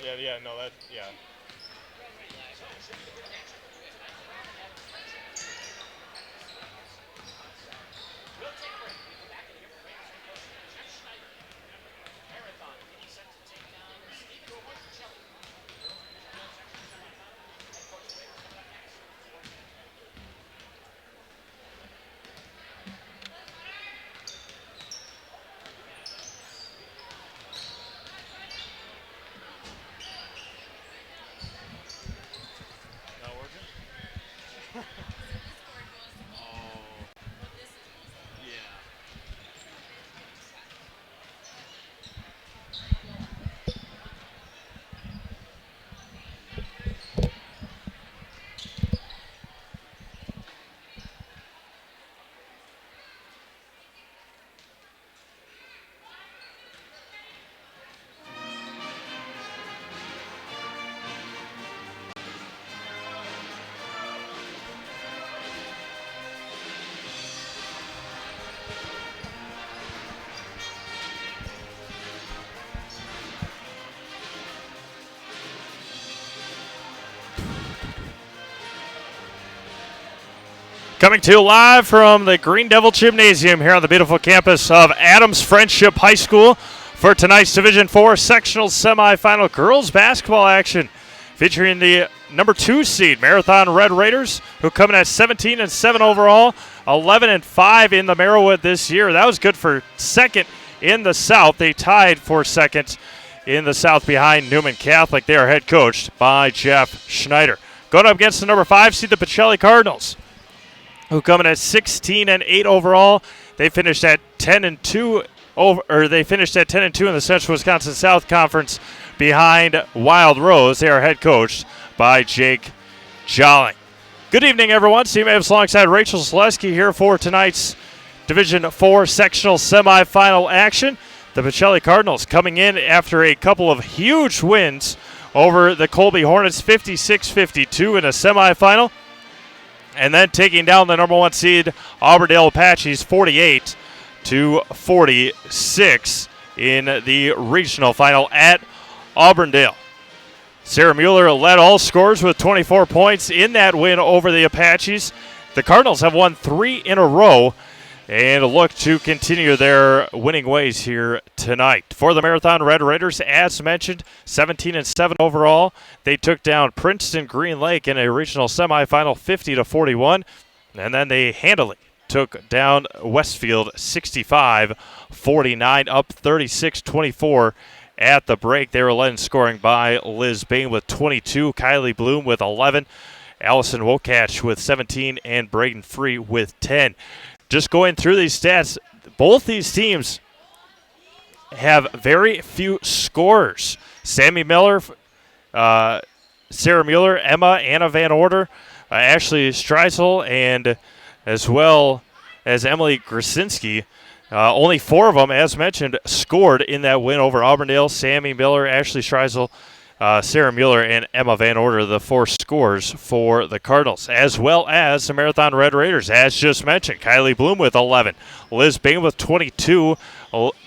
Yeah, no, yeah. Not working? Oh, yeah. Coming to you live from the Green Devil Gymnasium here on the beautiful campus of Adams Friendship High School for tonight's Division IV sectional semifinal girls basketball action, featuring the number 2 seed Marathon Red Raiders, who come in at 17-7 overall, 11-5 in the Merriwood this year. That was good for second in the South. They tied for second in the South behind Newman Catholic. They are head coached by Jeff Schneider. Going up against the number 5 seed, the Pacelli Cardinals, who come in at 16-8 overall. They finished at 10-2 they finished at 10-2 in the Central Wisconsin South Conference behind Wild Rose. They are head coached by Jake Jolling. Good evening, everyone. Steve Mavs alongside Rachel Zaleski here for tonight's Division IV sectional semifinal action. The Pacelli Cardinals coming in after a couple of huge wins over the Colby Hornets, 56-52 in a semifinal, and then taking down the number 1 seed Auburndale Apaches 48-46 in the regional final at Auburndale. Sarah Mueller led all scorers with 24 points in that win over the Apaches. The Cardinals have won 3 in a row and look to continue their winning ways here tonight. For the Marathon Red Raiders, as mentioned, 17-7 overall. They took down Princeton Green Lake in a regional semifinal, 50-41, and then they handily took down Westfield 65-49, up 36-24 at the break. They were led in scoring by Liz Bain with 22, Kylie Bloom with 11, Allison Wokach with 17, and Braden Free with 10. Just going through these stats, both these teams have very few scorers. Sammy Miller, Sarah Mueller, Anna Van Order, Ashley Streisel, and as well as Emily Grasinski. Only 4 of them, as mentioned, scored in that win over Auburndale. Sammy Miller, Ashley Streisel, Sarah Mueller, and Emma Van Order, the 4 scores for the Cardinals, as well as the Marathon Red Raiders, as just mentioned. Kylie Bloom with 11, Liz Bain with 22,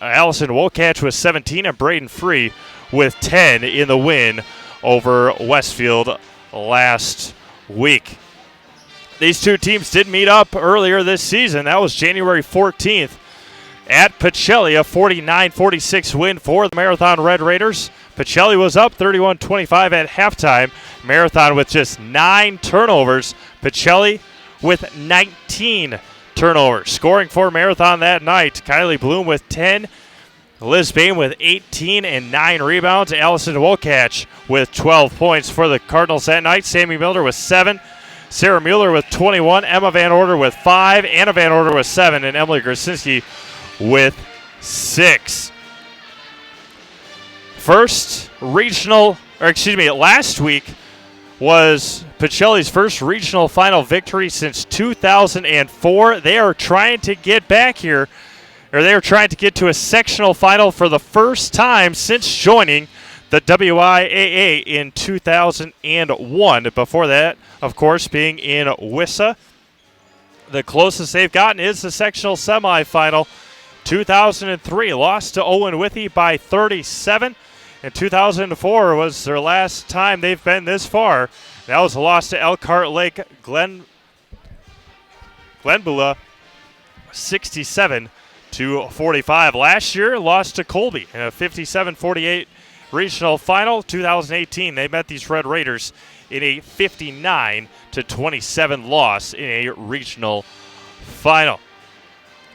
Allison Wokach with 17, and Braden Free with 10 in the win over Westfield last week. These two teams did meet up earlier this season. That was January 14th at Pacelli, a 49-46 win for the Marathon Red Raiders. Pacelli was up 31-25 at halftime. Marathon with just 9 turnovers. Pacelli with 19 turnovers. Scoring for Marathon that night, Kylie Bloom with 10, Liz Bain with 18 and 9 rebounds. Allison Wokach with 12 points for the Cardinals that night. Sammy Miller with 7. Sarah Mueller with 21. Emma Van Order with 5. Anna Van Order with 7. And Emily Grasinski with 6. Last week was Pacelli's first regional final victory since 2004. They are trying to get back here, or they are trying to get to a sectional final for the first time since joining the WIAA in 2001. Before that, of course, being in WISA. The closest they've gotten is the sectional semifinal. 2003, lost to Owen Withey by 37. And 2004 was their last time they've been this far. That was a loss to Elkhart Lake Glenbula, 67-45. Last year, lost to Colby in a 57-48 regional final. 2018, they met these Red Raiders in a 59-27 loss in a regional final.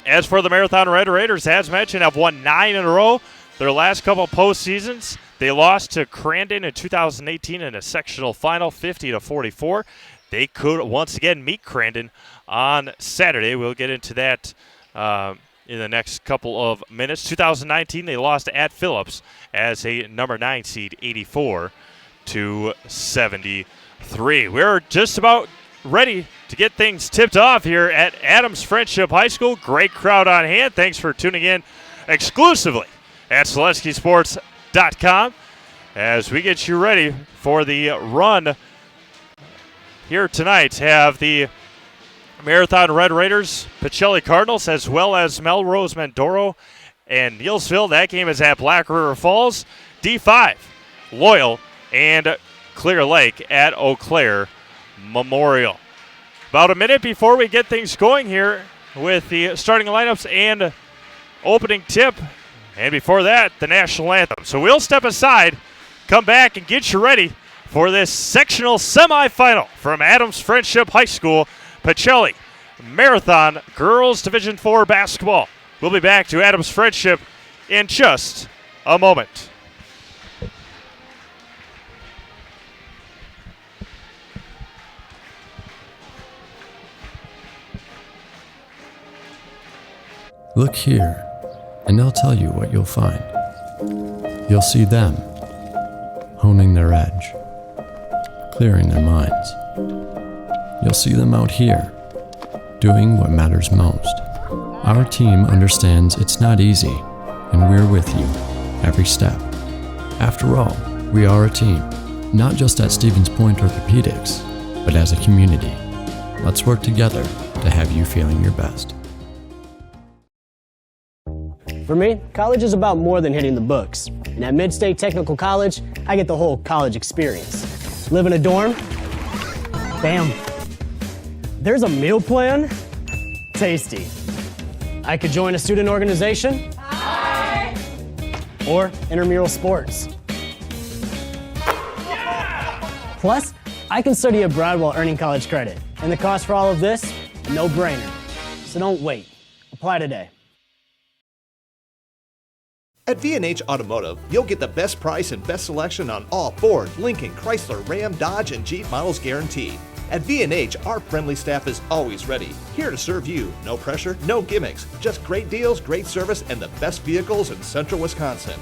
As for the Marathon Red Raiders, as mentioned, have won 9 in a row. Their last couple postseasons, they lost to Crandon in 2018 in a sectional final, 50-44. They could once again meet Crandon on Saturday. We'll get into that in the next couple of minutes. 2019, they lost at Phillips as a number 9 seed, 84-73. We're just about ready to get things tipped off here at Adams Friendship High School. Great crowd on hand. Thanks for tuning in exclusively at SeleskySports.com as we get you ready for the run here tonight. Have the Marathon Red Raiders, Pacelli Cardinals, as well as Melrose, Mendoro, and Neelsville. That game is at Black River Falls. D5, Loyal, and Clear Lake at Eau Claire Memorial. About a minute before we get things going here with the starting lineups and opening tip. And before that, the national anthem. So we'll step aside, come back, and get you ready for this sectional semifinal from Adams Friendship High School, Pacelli Marathon Girls Division IV Basketball. We'll be back to Adams Friendship in just a moment. Look here, and I'll tell you what you'll find. You'll see them, honing their edge, clearing their minds. You'll see them out here, doing what matters most. Our team understands it's not easy, and we're with you every step. After all, we are a team, not just at Stevens Point Orthopedics, but as a community. Let's work together to have you feeling your best. For me, college is about more than hitting the books. And at Mid-State Technical College, I get the whole college experience. Live in a dorm? Bam. There's a meal plan? Tasty. I could join a student organization? Hi. Or intramural sports. Yeah! Plus, I can study abroad while earning college credit. And the cost for all of this? No brainer. So don't wait. Apply today. At V&H Automotive, you'll get the best price and best selection on all Ford, Lincoln, Chrysler, Ram, Dodge, and Jeep models guaranteed. At V&H, our friendly staff is always ready, here to serve you. No pressure, no gimmicks, just great deals, great service, and the best vehicles in central Wisconsin.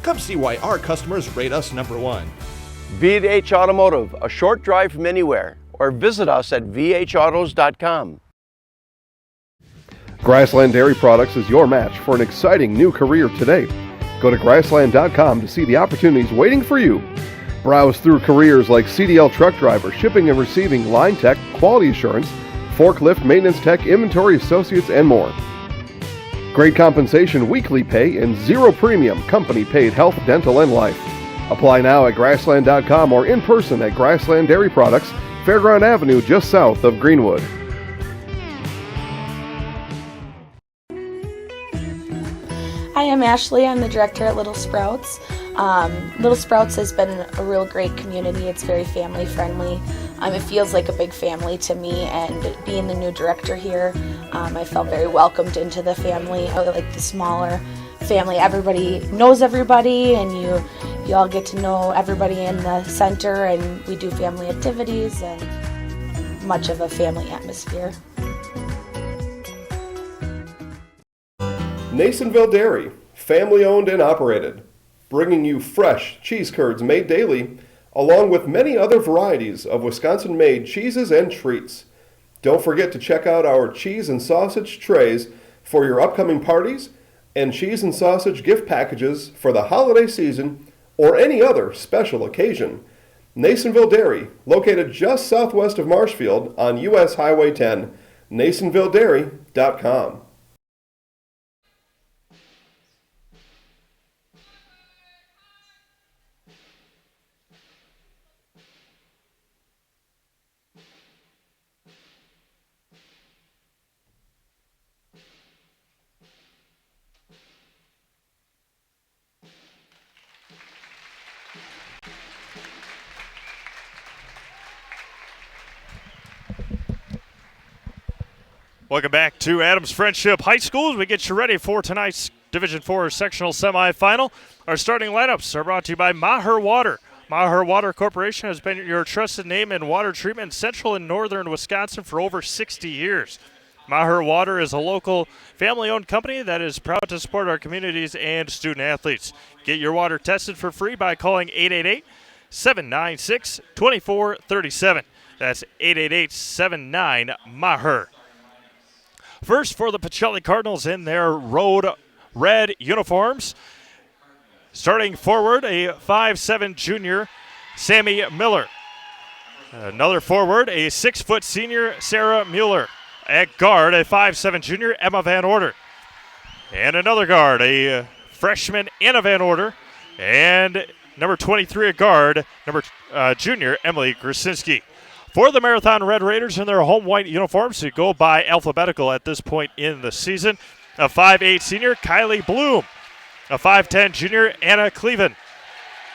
Come see why our customers rate us number one. V&H Automotive, a short drive from anywhere, or visit us at vhautos.com. Grassland Dairy Products is your match for an exciting new career today. Go to grassland.com to see the opportunities waiting for you. Browse through careers like CDL truck driver, shipping and receiving, line tech, quality assurance, forklift, maintenance tech, inventory associates, and more. Great compensation, weekly pay, and zero premium company paid health, dental, and life. Apply now at grassland.com or in person at Grassland Dairy Products, Fairground Avenue, just south of Greenwood. Hi, I'm Ashley. I'm the director at Little Sprouts. Little Sprouts has been a real great community. It's very family friendly. It feels like a big family to me, and being the new director here, I felt very welcomed into the family. I like the smaller family. Everybody knows everybody, and you all get to know everybody in the center, and we do family activities and much of a family atmosphere. Nasonville Dairy, family owned and operated, bringing you fresh cheese curds made daily, along with many other varieties of Wisconsin-made cheeses and treats. Don't forget to check out our cheese and sausage trays for your upcoming parties and cheese and sausage gift packages for the holiday season or any other special occasion. Nasonville Dairy, located just southwest of Marshfield on U.S. Highway 10, nasonvilledairy.com. Welcome back to Adams Friendship High School as we get you ready for tonight's Division IV sectional semifinal. Our starting lineups are brought to you by Maher Water. Maher Water Corporation has been your trusted name in water treatment in central and northern Wisconsin for over 60 years. Maher Water is a local family-owned company that is proud to support our communities and student athletes. Get your water tested for free by calling 888-796-2437. That's 888-79-MAHER. First for the Pacelli Cardinals in their road red uniforms. Starting forward, a 5'7" junior, Sammy Miller. Another forward, a 6-foot senior, Sarah Mueller. At guard, a 5'7" junior, Emma Van Order. And another guard, a freshman, Anna Van Order. And number 23 at guard, junior, Emily Grasinski. For the Marathon Red Raiders in their home white uniforms, who go by alphabetical at this point in the season, a 5'8" senior, Kylie Bloom. A 5'10" junior, Anna Cleven.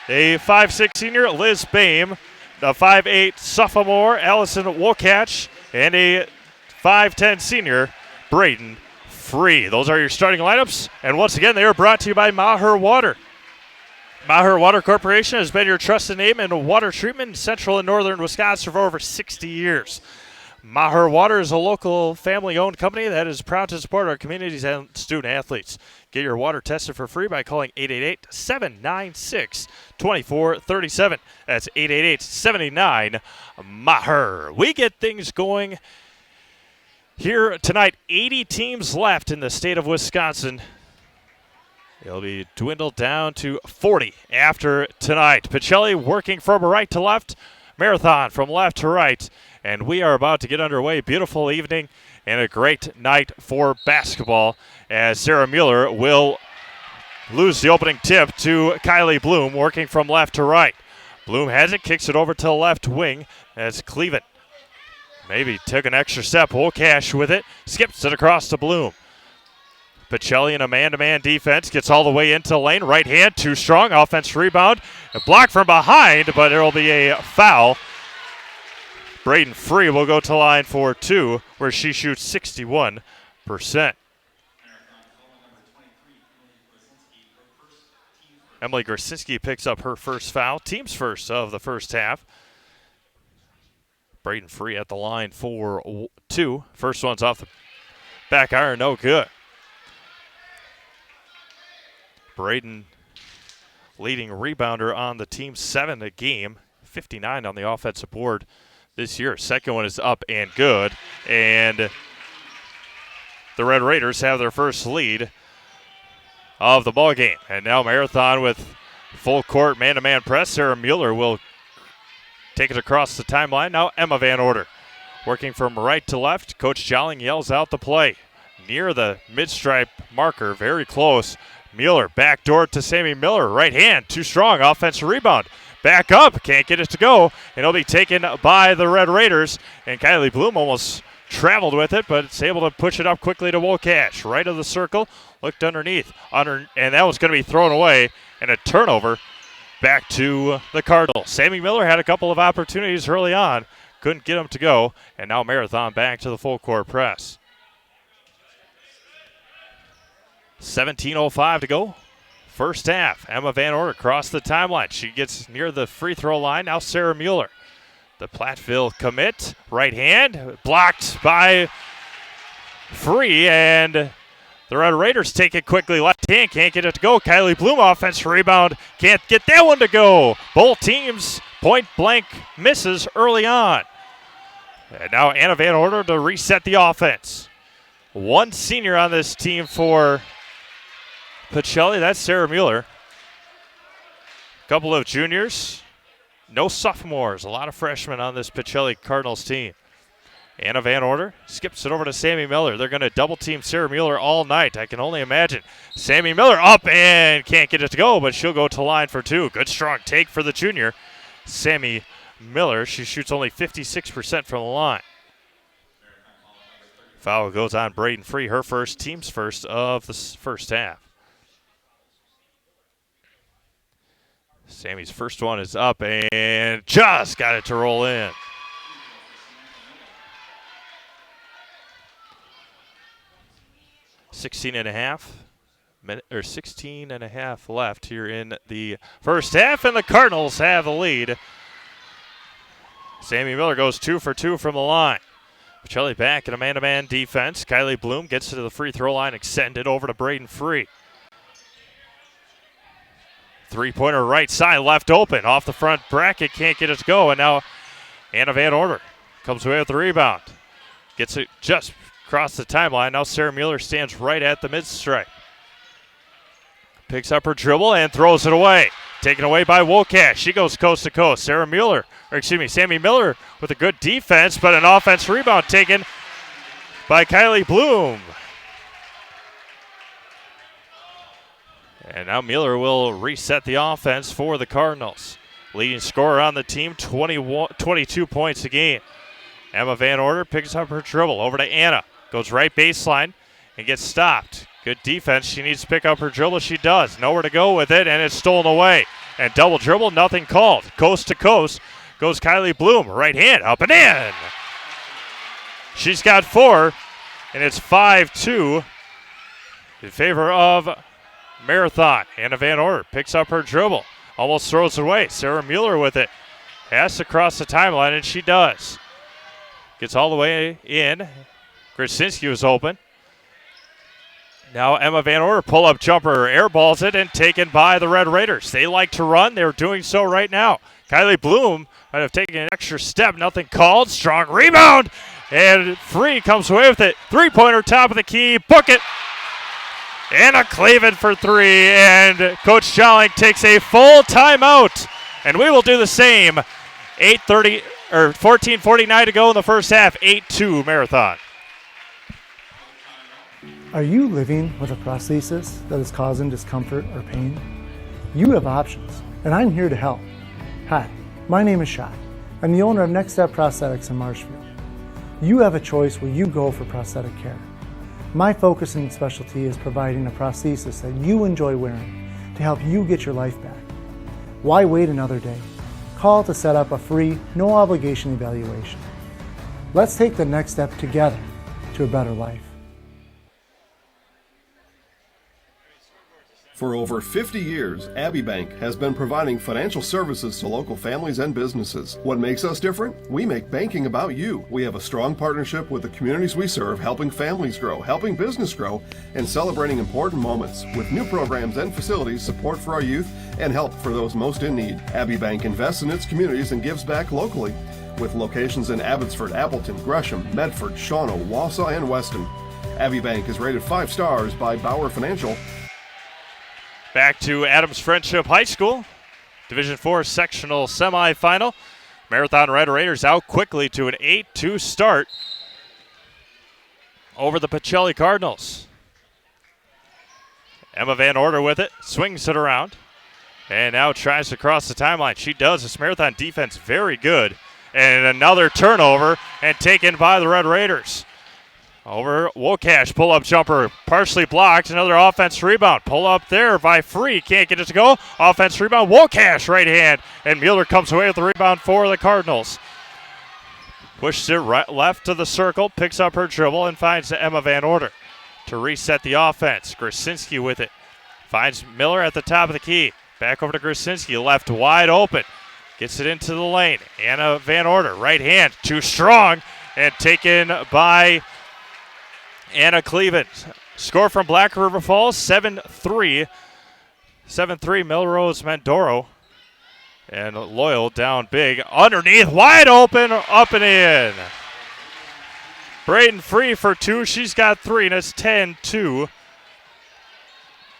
A 5'6" senior, Liz Bame. A 5'8" sophomore, Allison Wokach. And a 5'10" senior, Braden Free. Those are your starting lineups. And once again, they are brought to you by Maher Water. Maher Water Corporation has been your trusted name in water treatment in central and northern Wisconsin for over 60 years. Maher Water is a local family-owned company that is proud to support our communities and student athletes. Get your water tested for free by calling 888-796-2437. That's 888-79-MAHER. We get things going here tonight. 80 teams left in the state of Wisconsin. It'll be dwindled down to 40 after tonight. Pacelli working from right to left, Marathon from left to right. And we are about to get underway. Beautiful evening and a great night for basketball as Sarah Mueller will lose the opening tip to Kylie Bloom working from left to right. Bloom has it, kicks it over to the left wing as Cleveland maybe took an extra step. Wokach with it, skips it across to Bloom. Pacelli in a man-to-man defense, gets all the way into the lane. Right hand, too strong. Offense rebound. A block from behind, but there will be a foul. Braden Free will go to line for two, where she shoots 61%. Emily Grasinski picks up her first foul, team's first of the first half. Braden Free at the line for two. First one's off the back iron, no good. Braden leading rebounder on the team, 7 a game, 59 on the offensive board this year. Second one is up and good. And the Red Raiders have their first lead of the ball game. And now Marathon with full court man-to-man press. Sarah Mueller will take it across the timeline. Now Emma Van Order working from right to left. Coach Jolling yells out the play. Near the mid-stripe marker, very close. Mueller backdoor to Sammy Miller. Right hand, too strong. Offensive rebound. Back up, can't get it to go. And it'll be taken by the Red Raiders. And Kylie Bloom almost traveled with it, but it's able to push it up quickly to Wokach. Right of the circle, looked underneath. And that was going to be thrown away. And a turnover back to the Cardinals. Sammy Miller had a couple of opportunities early on. Couldn't get them to go. And now Marathon back to the full court press. 17:05 to go. First half. Emma Van Order across the timeline. She gets near the free throw line. Now Sarah Mueller. The Platteville commit. Right hand. Blocked by Free. And the Red Raiders take it quickly. Left hand. Can't get it to go. Kylie Bloom offensive rebound. Can't get that one to go. Both teams point blank misses early on. And now Anna Van Order to reset the offense. One senior on this team for Pacelli, that's Sarah Mueller. Couple of juniors, no sophomores, a lot of freshmen on this Pacelli Cardinals team. Anna Van Order skips it over to Sammy Miller. They're going to double team Sarah Mueller all night, I can only imagine. Sammy Miller up and can't get it to go, but she'll go to line for two. Good strong take for the junior, Sammy Miller. She shoots only 56% from the line. Foul goes on Braden Free, her first, team's first of the first half. Sammy's first one is up and just got it to roll in. 16 and a half. 16 and a half left here in the first half, and the Cardinals have the lead. Sammy Miller goes 2 for 2 from the line. Pacelli back in a man-to-man defense. Kylie Bloom gets to the free throw line, extended over to Braden Free. Three-pointer right side left open. Off the front bracket, can't get it to go. And now Anna Van Order comes away with the rebound. Gets it just across the timeline. Now Sarah Mueller stands right at the mid-stripe. Picks up her dribble and throws it away. Taken away by Wokash. She goes coast to coast. Sammy Miller with a good defense, but an offense rebound taken by Kylie Bloom. And now Mueller will reset the offense for the Cardinals. Leading scorer on the team, 22 points a game. Emma Van Order picks up her dribble over to Anna. Goes right baseline and gets stopped. Good defense. She needs to pick up her dribble. She does. Nowhere to go with it, and it's stolen away. And double dribble, nothing called. Coast to coast goes Kylie Bloom. Right hand, up and in. She's got 4, and it's 5-2 in favor of Marathon. Anna Van Order picks up her dribble. Almost throws it away. Sarah Mueller with it. Has to cross the timeline, and she does. Gets all the way in. Krasinski was open. Now Emma Van Order, pull-up jumper, airballs it, and taken by the Red Raiders. They like to run. They're doing so right now. Kylie Bloom might have taken an extra step. Nothing called. Strong rebound. And Free comes away with it. Three-pointer, top of the key. Book it. Anna Cleveland for 3. And Coach Jolling takes a full timeout. And we will do the same. 14:49 to go in the first half. 8-2 Marathon. Are you living with a prosthesis that is causing discomfort or pain? You have options, and I'm here to help. Hi, my name is Shai. I'm the owner of Next Step Prosthetics in Marshfield. You have a choice where you go for prosthetic care. My focus and specialty is providing a prosthesis that you enjoy wearing to help you get your life back. Why wait another day? Call to set up a free, no-obligation evaluation. Let's take the next step together to a better life. For over 50 years, Abbey Bank has been providing financial services to local families and businesses. What makes us different? We make banking about you. We have a strong partnership with the communities we serve, helping families grow, helping business grow, and celebrating important moments with new programs and facilities, support for our youth, and help for those most in need. Abbey Bank invests in its communities and gives back locally, with locations in Abbotsford, Appleton, Gresham, Medford, Shawano, Wausau, and Weston. Abbey Bank is rated 5 stars by Bauer Financial. Back to Adams Friendship High School. Division 4 sectional semifinal. Marathon Red Raiders out quickly to an 8-2 start over the Pacelli Cardinals. Emma Van Order with it, swings it around, and now tries to cross the timeline. She does. This Marathon defense very good. And another turnover and taken by the Red Raiders. Over Wokash, pull-up jumper, partially blocked. Another offense rebound. Pull up there by Free. Can't get it to go. Offense rebound. Wokash right hand. And Mueller comes away with the rebound for the Cardinals. Pushes it right, left to the circle. Picks up her dribble and finds Emma Van Order to reset the offense. Krasinski with it. Finds Miller at the top of the key. Back over to Krasinski. Left wide open. Gets it into the lane. Anna Van Order. Right hand. Too strong. And taken by Anna Cleveland. Score from Black River Falls, 7-3. 7-3 Melrose Mandoro. And Loyal down big. Underneath, wide open, up and in. Braden Free for 2. She's got 3, and it's 10-2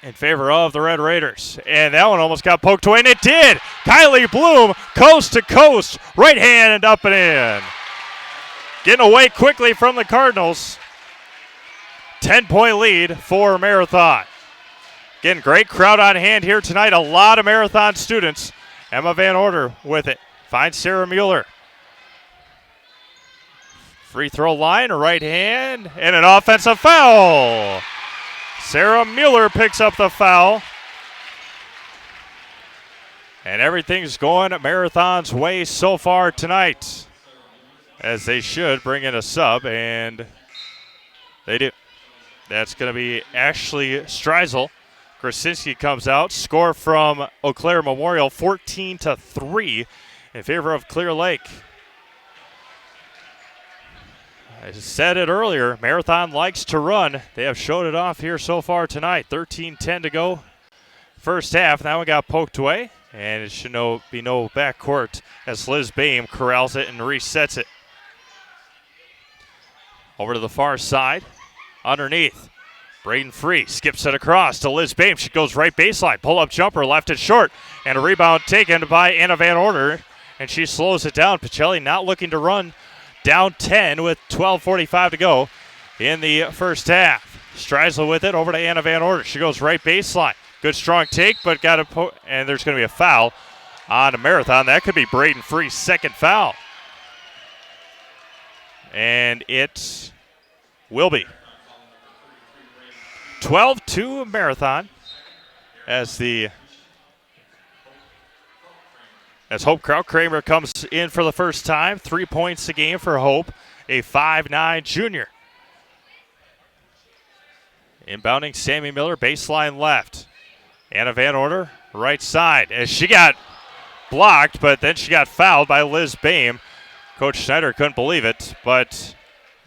in favor of the Red Raiders. And that one almost got poked away, and it did. Kylie Bloom, coast to coast, right hand, up and in. Getting away quickly from the Cardinals. 10-point lead for Marathon. Again, great crowd on hand here tonight. A lot of Marathon students. Emma Van Order with it. Finds Sarah Mueller. Free throw line, right hand, and an offensive foul. Sarah Mueller picks up the foul. And everything's going Marathon's way so far tonight, as they should bring in a sub, and they do. That's going to be Ashley Streisel. Krasinski comes out. Score from Eau Claire Memorial, 14-3 in favor of Clear Lake. I said it earlier, Marathon likes to run. They have showed it off here so far tonight. 13-10 to go. First half, that one got poked away, and it should be no backcourt as Liz Boehm corrals it and resets it. Over to the far side, underneath. Braden Free skips it across to Liz Boehm. She goes right baseline, pull-up jumper, left it short, and a rebound taken by Anna Van Order, and she slows it down. Pacelli not looking to run, down 10 with 12:45 to go in the first half. Streisel with it over to Anna Van Order. She goes right baseline. Good strong take, but got a and there's going to be a foul on a Marathon. That could be Braden Free's second foul. And it will be 12-2 Marathon as Hope Krautkramer comes in for the first time. 3 points a game for Hope, a 5'9" junior. Inbounding Sammy Miller, baseline left. Anna Van Order, right side, as she got blocked, but then she got fouled by Liz Boehm. Coach Schneider couldn't believe it, but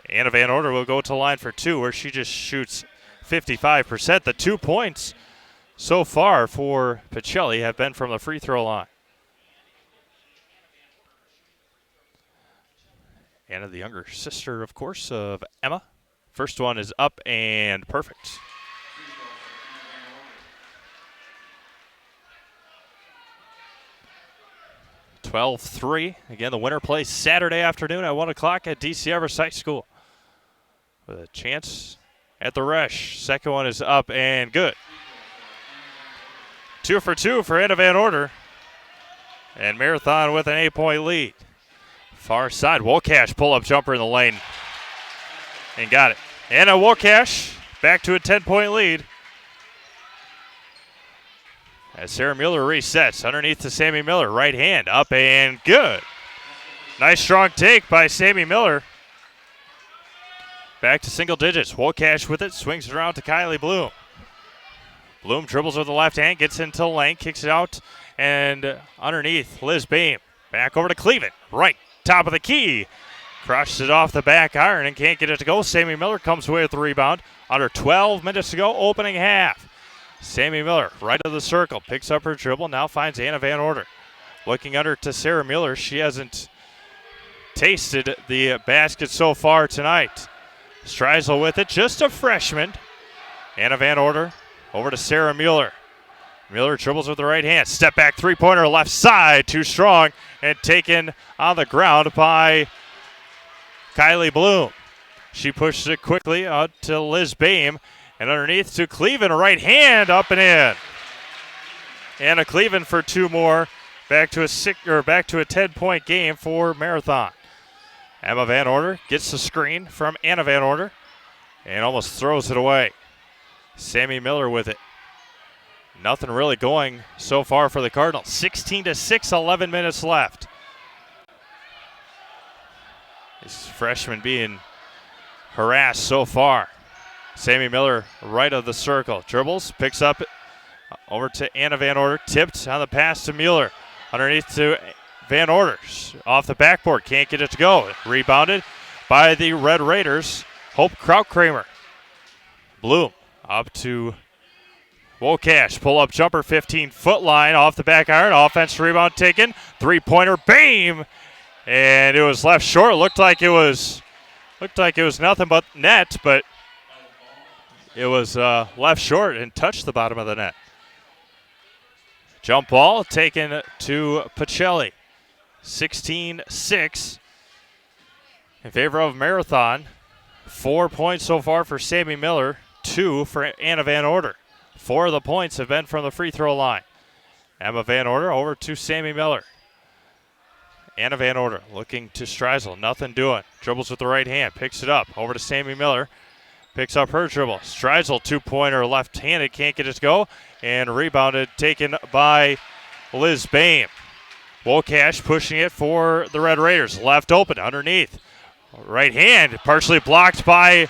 Anna Van Order will go to the line for two, where she just shoots 55%. The 2 points so far for Pacelli have been from the free throw line. Anna, the younger sister, of course, of Emma. First one is up and perfect. (12-3). Again, the winner plays Saturday afternoon at 1 o'clock at DC Evers High School. With a chance at the rush. Second one is up and good. 2 for 2 for Anna Van Order. And Marathon with an 8-point lead. Far side, Wolcash pull-up jumper in the lane. And got it. Anna Wolcash back to a 10-point lead. As Sarah Mueller resets underneath to Sammy Miller. Right hand up and good. Nice strong take by Sammy Miller. Back to single digits. Wolcash with it. Swings it around to Kylie Bloom. Bloom dribbles with the left hand. Gets into the lane. Kicks it out. And underneath, Liz Boehm. Back over to Cleveland. Right. Top of the key. Crushes it off the back iron and can't get it to go. Sammy Miller comes away with the rebound. Under 12 minutes to go. Opening half. Sammy Miller, right of the circle, picks up her dribble, now finds Anna Van Order. Looking under to Sarah Mueller. She hasn't tasted the basket so far tonight. Streisel with it, just a freshman. Anna Van Order over to Sarah Mueller. Mueller dribbles with the right hand. Step back three-pointer left side, too strong, and taken on the ground by Kylie Bloom. She pushes it quickly out to Liz Boehm. And underneath to Cleveland, right hand up and in. Anna Cleveland for two more. Back to a 10-point game for Marathon. Emma Van Order gets the screen from Anna Van Order and almost throws it away. Sammy Miller with it. Nothing really going so far for the Cardinals. 16-6, 11 minutes left. This freshman being harassed so far. Sammy Miller, right of the circle. Dribbles, picks up over to Anna Van Order. Tipped on the pass to Mueller. Underneath to Van Order. Off the backboard, can't get it to go. Rebounded by the Red Raiders. Hope Krautkramer. Bloom up to Wolcash. Pull-up jumper, 15-foot line off the back iron. Offense rebound taken. Three-pointer, Boehm. And it was left short. Looked like it was nothing but net, but it was left short and touched the bottom of the net. Jump ball taken to Pacelli. 16-6 in favor of Marathon. 4 points so far for Sammy Miller. 2 for Anna Van Order. 4 of the points have been from the free throw line. Emma Van Order over to Sammy Miller. Anna Van Order looking to Streisel. Nothing doing. Dribbles with the right hand. Picks it up. Over to Sammy Miller. Picks up her dribble. Streisel, two-pointer, left-handed, can't get it to go. And rebounded, taken by Liz Boehm. Wolcash pushing it for the Red Raiders. Left open, underneath. Right hand, partially blocked by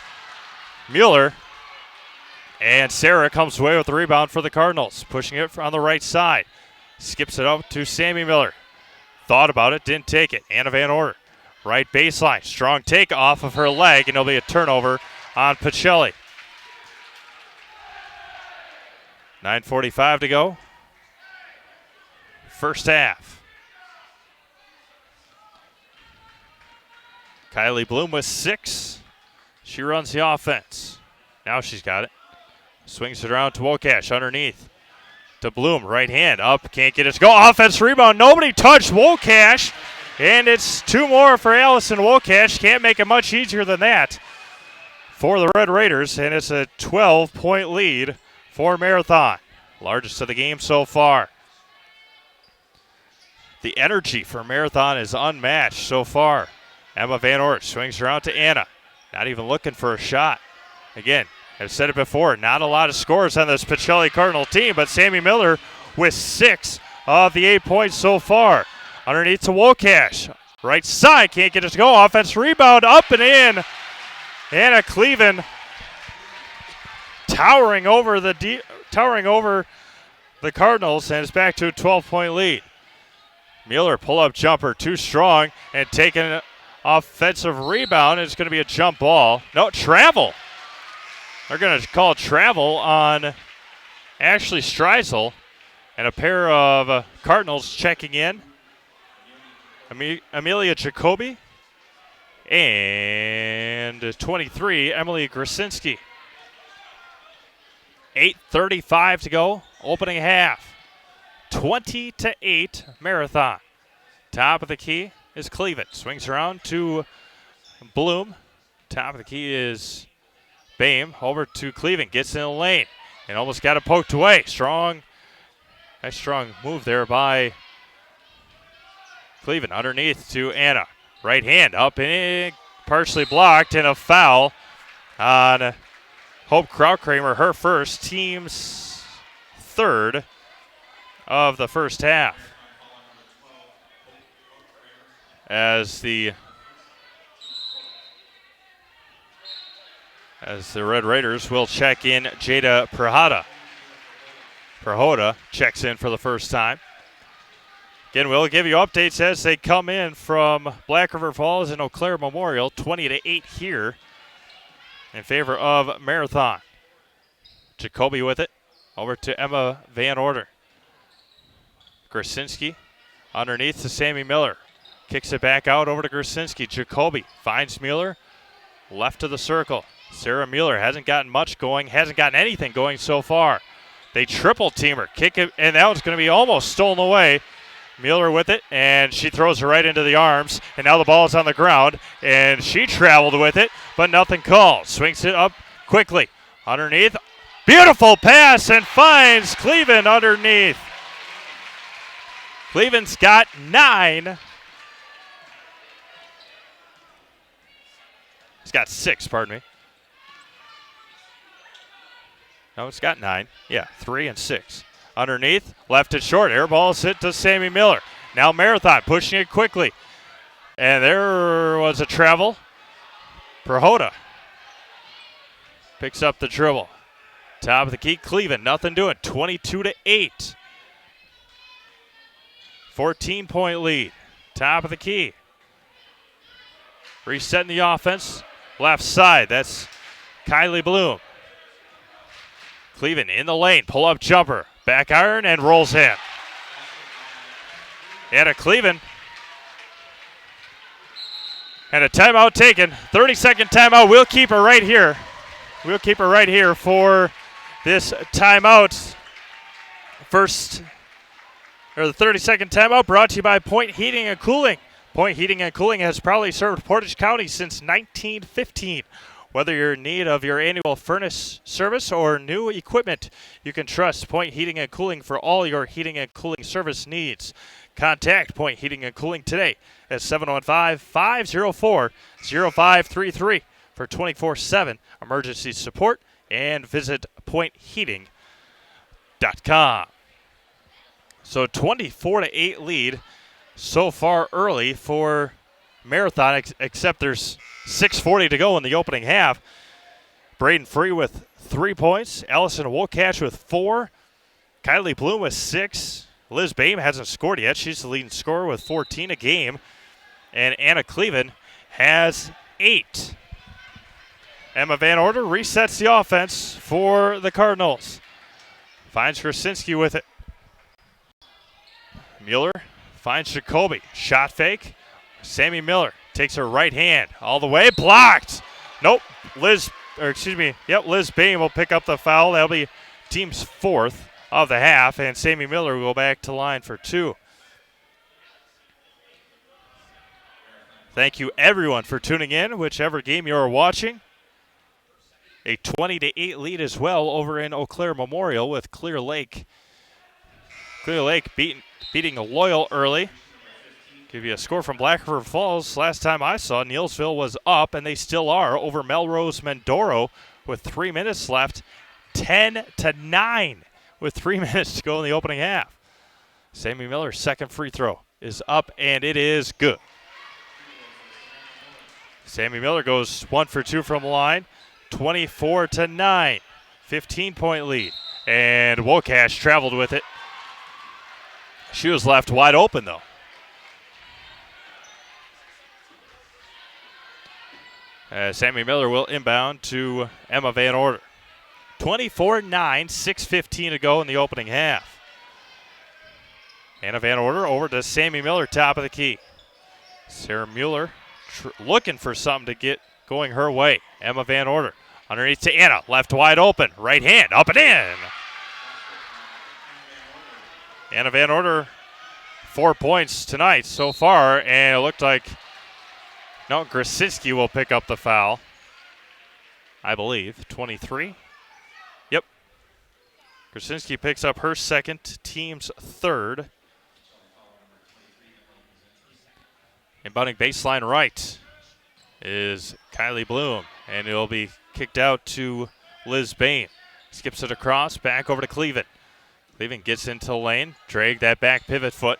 Mueller. And Sarah comes away with the rebound for the Cardinals, pushing it on the right side. Skips it up to Sammy Miller. Thought about it, didn't take it. Anna Van Order, right baseline. Strong take off of her leg, and it'll be a turnover on Pacelli. 9:45 to go. First half. Kylie Bloom with 6. She runs the offense. Now she's got it. Swings it around to Wokash underneath. To Bloom, right hand up, can't get it to go. Offense rebound, nobody touched Wokash. And it's 2 more for Allison Wokash. Can't make it much easier than that for the Red Raiders. And it's a 12-point lead for Marathon. Largest of the game so far. The energy for Marathon is unmatched so far. Emma Van Ort swings around to Anna. Not even looking for a shot. Again, I've said it before, not a lot of scores on this Pacelli Cardinal team, but Sammy Miller with 6 of the 8 points so far. Underneath to Wokash. Right side, can't get it to go. Offense rebound, up and in. Anna Cleveland towering over the Cardinals, and it's back to a 12-point lead. Mueller pull-up jumper, too strong, and taking an offensive rebound. It's going to be a jump ball. No, travel. They're going to call travel on Ashley Streisel, and a pair of Cardinals checking in. Amelia Jacoby and 23, Emily Grasinski. 8:35 to go, opening half. 20-8 Marathon. Top of the key is Cleveland. Swings around to Bloom. Top of the key is Bame. Over to Cleveland. Gets in the lane and almost got it poked away. Nice strong move there by Cleveland. Underneath to Anna. Right hand up and in, partially blocked, and a foul on Hope Krautkramer. Her first, team's third of the first half. As the Red Raiders will check in Jada Prahota checks in for the first time. Again, we'll give you updates as they come in from Black River Falls and Eau Claire Memorial. 20-8 here in favor of Marathon. Jacoby with it. Over to Emma Van Order. Grasinski underneath to Sammy Miller. Kicks it back out over to Grasinski. Jacoby finds Mueller. Left of the circle. Sarah Mueller hasn't gotten much going, hasn't gotten anything going so far. They triple team her. Kick it, and that was going to be almost stolen away. Mueller with it, and she throws it right into the arms. And now the ball is on the ground, and she traveled with it, but nothing called. Swings it up quickly. Underneath. Beautiful pass, and finds Cleveland underneath. Cleveland's got 9. It's got 6, pardon me. No, it's got 9. Yeah, 3 and 6. Underneath, left it short. Air ball hit to Sammy Miller. Now Marathon pushing it quickly. And there was a travel. Prahota picks up the dribble. Top of the key, Cleveland, nothing doing. 22-8. 14-point lead. Top of the key. Resetting the offense. Left side, that's Kylie Bloom. Cleveland in the lane, pull-up jumper. Back iron and rolls in. And a Cleveland. And a timeout taken. 30-second timeout. We'll keep her right here. We'll keep her right here for this timeout. The 30-second timeout brought to you by Point Heating and Cooling. Point Heating and Cooling has proudly served Portage County since 1915. Whether you're in need of your annual furnace service or new equipment, you can trust Point Heating and Cooling for all your heating and cooling service needs. Contact Point Heating and Cooling today at 715-504-0533 for 24/7 emergency support, and visit pointheating.com. So 24-8 lead so far early for Marathon, except there's 6:40 to go in the opening half. Braden Free with 3 points. Allison Wolcatch with 4. Kylie Bloom with 6. Liz Boehm hasn't scored yet. She's the leading scorer with 14 a game. And Anna Cleven has 8. Emma Van Order resets the offense for the Cardinals. Finds Krasinski with it. Mueller finds Jacoby. Shot fake. Sammy Miller takes her right hand all the way. Blocked. Nope. Liz Boehm will pick up the foul. That'll be team's 4th of the half, and Sammy Miller will go back to line for 2. Thank you, everyone, for tuning in, whichever game you're watching. A 20-8 lead as well over in Eau Claire Memorial with Clear Lake. Clear Lake beating Loyal early. Give you a score from Black River Falls. Last time I saw, Neelsville was up, and they still are, over Melrose Mendoro with 3 minutes left. 10-9 with 3 minutes to go in the opening half. Sammy Miller's second free throw is up, and it is good. Sammy Miller goes 1 for 2 from the line. 24-9. 15-point lead. And Wolcash traveled with it. She was left wide open, though. Sammy Miller will inbound to Emma Van Order. 24-9, 6:15 to go in the opening half. Anna Van Order over to Sammy Miller, top of the key. Sarah Mueller looking for something to get going her way. Emma Van Order underneath to Anna, left wide open, right hand, up and in. Anna Van Order, 4 points tonight so far, and it looked like Grasinski will pick up the foul, I believe. 23. Yep. Grasinski picks up her second, team's 3rd. Inbounding baseline right is Kylie Bloom, and it will be kicked out to Liz Boehm. Skips it across, back over to Cleveland. Cleveland gets into the lane, drag that back pivot foot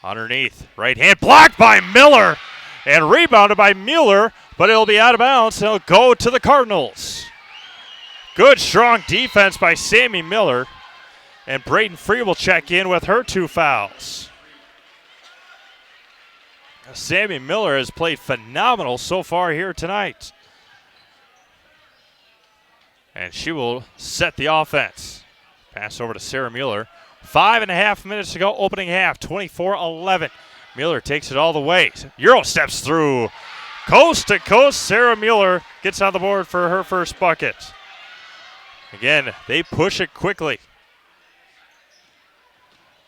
underneath. Right hand blocked by Miller and rebounded by Mueller, but it'll be out of bounds. It'll go to the Cardinals. Good, strong defense by Sammy Miller, and Braden Free will check in with her 2 fouls. Sammy Miller has played phenomenal so far here tonight. And she will set the offense. Pass over to Sarah Mueller. 5.5 minutes to go, opening half, 24-11. Mueller takes it all the way. Euro steps through. Coast to coast, Sarah Mueller gets on the board for her first bucket. Again, they push it quickly.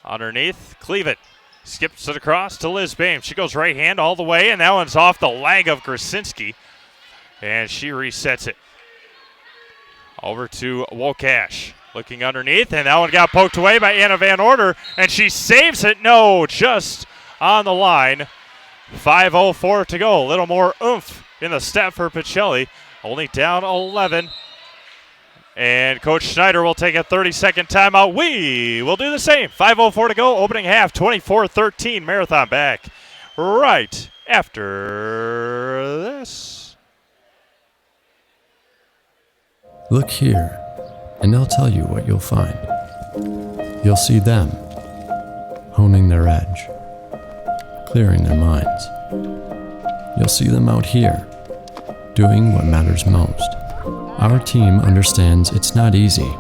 Underneath, Cleveland skips it across to Liz Boehm. She goes right hand all the way, and that one's off the leg of Grasinski. And she resets it. Over to Wolcash. Looking underneath, and that one got poked away by Anna Van Order, and she saves it. No, just on the line. 5:04 to go. A little more oomph in the step for Pacelli. Only down 11. And Coach Schneider will take a 30-second timeout. We will do the same. 5:04 to go. Opening half, 24-13. Marathon back right after this. Look here, and they'll tell you what you'll find. You'll see them honing their edge, clearing their minds. You'll see them out here, doing what matters most. Our team understands it's not easy,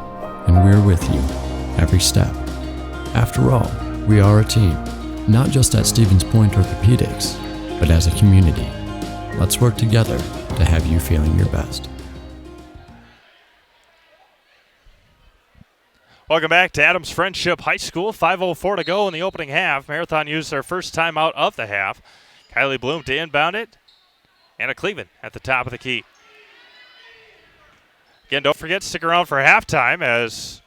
and we're with you every step. After all, we are a team, not just at Stevens Point Orthopedics, but as a community. Let's work together to have you feeling your best. Welcome back to Adams Friendship High School. 5:04 to go in the opening half. Marathon used their first timeout of the half. Kylie Bloom to inbound it. Anna Cleveland at the top of the key. Again, don't forget, stick around for halftime as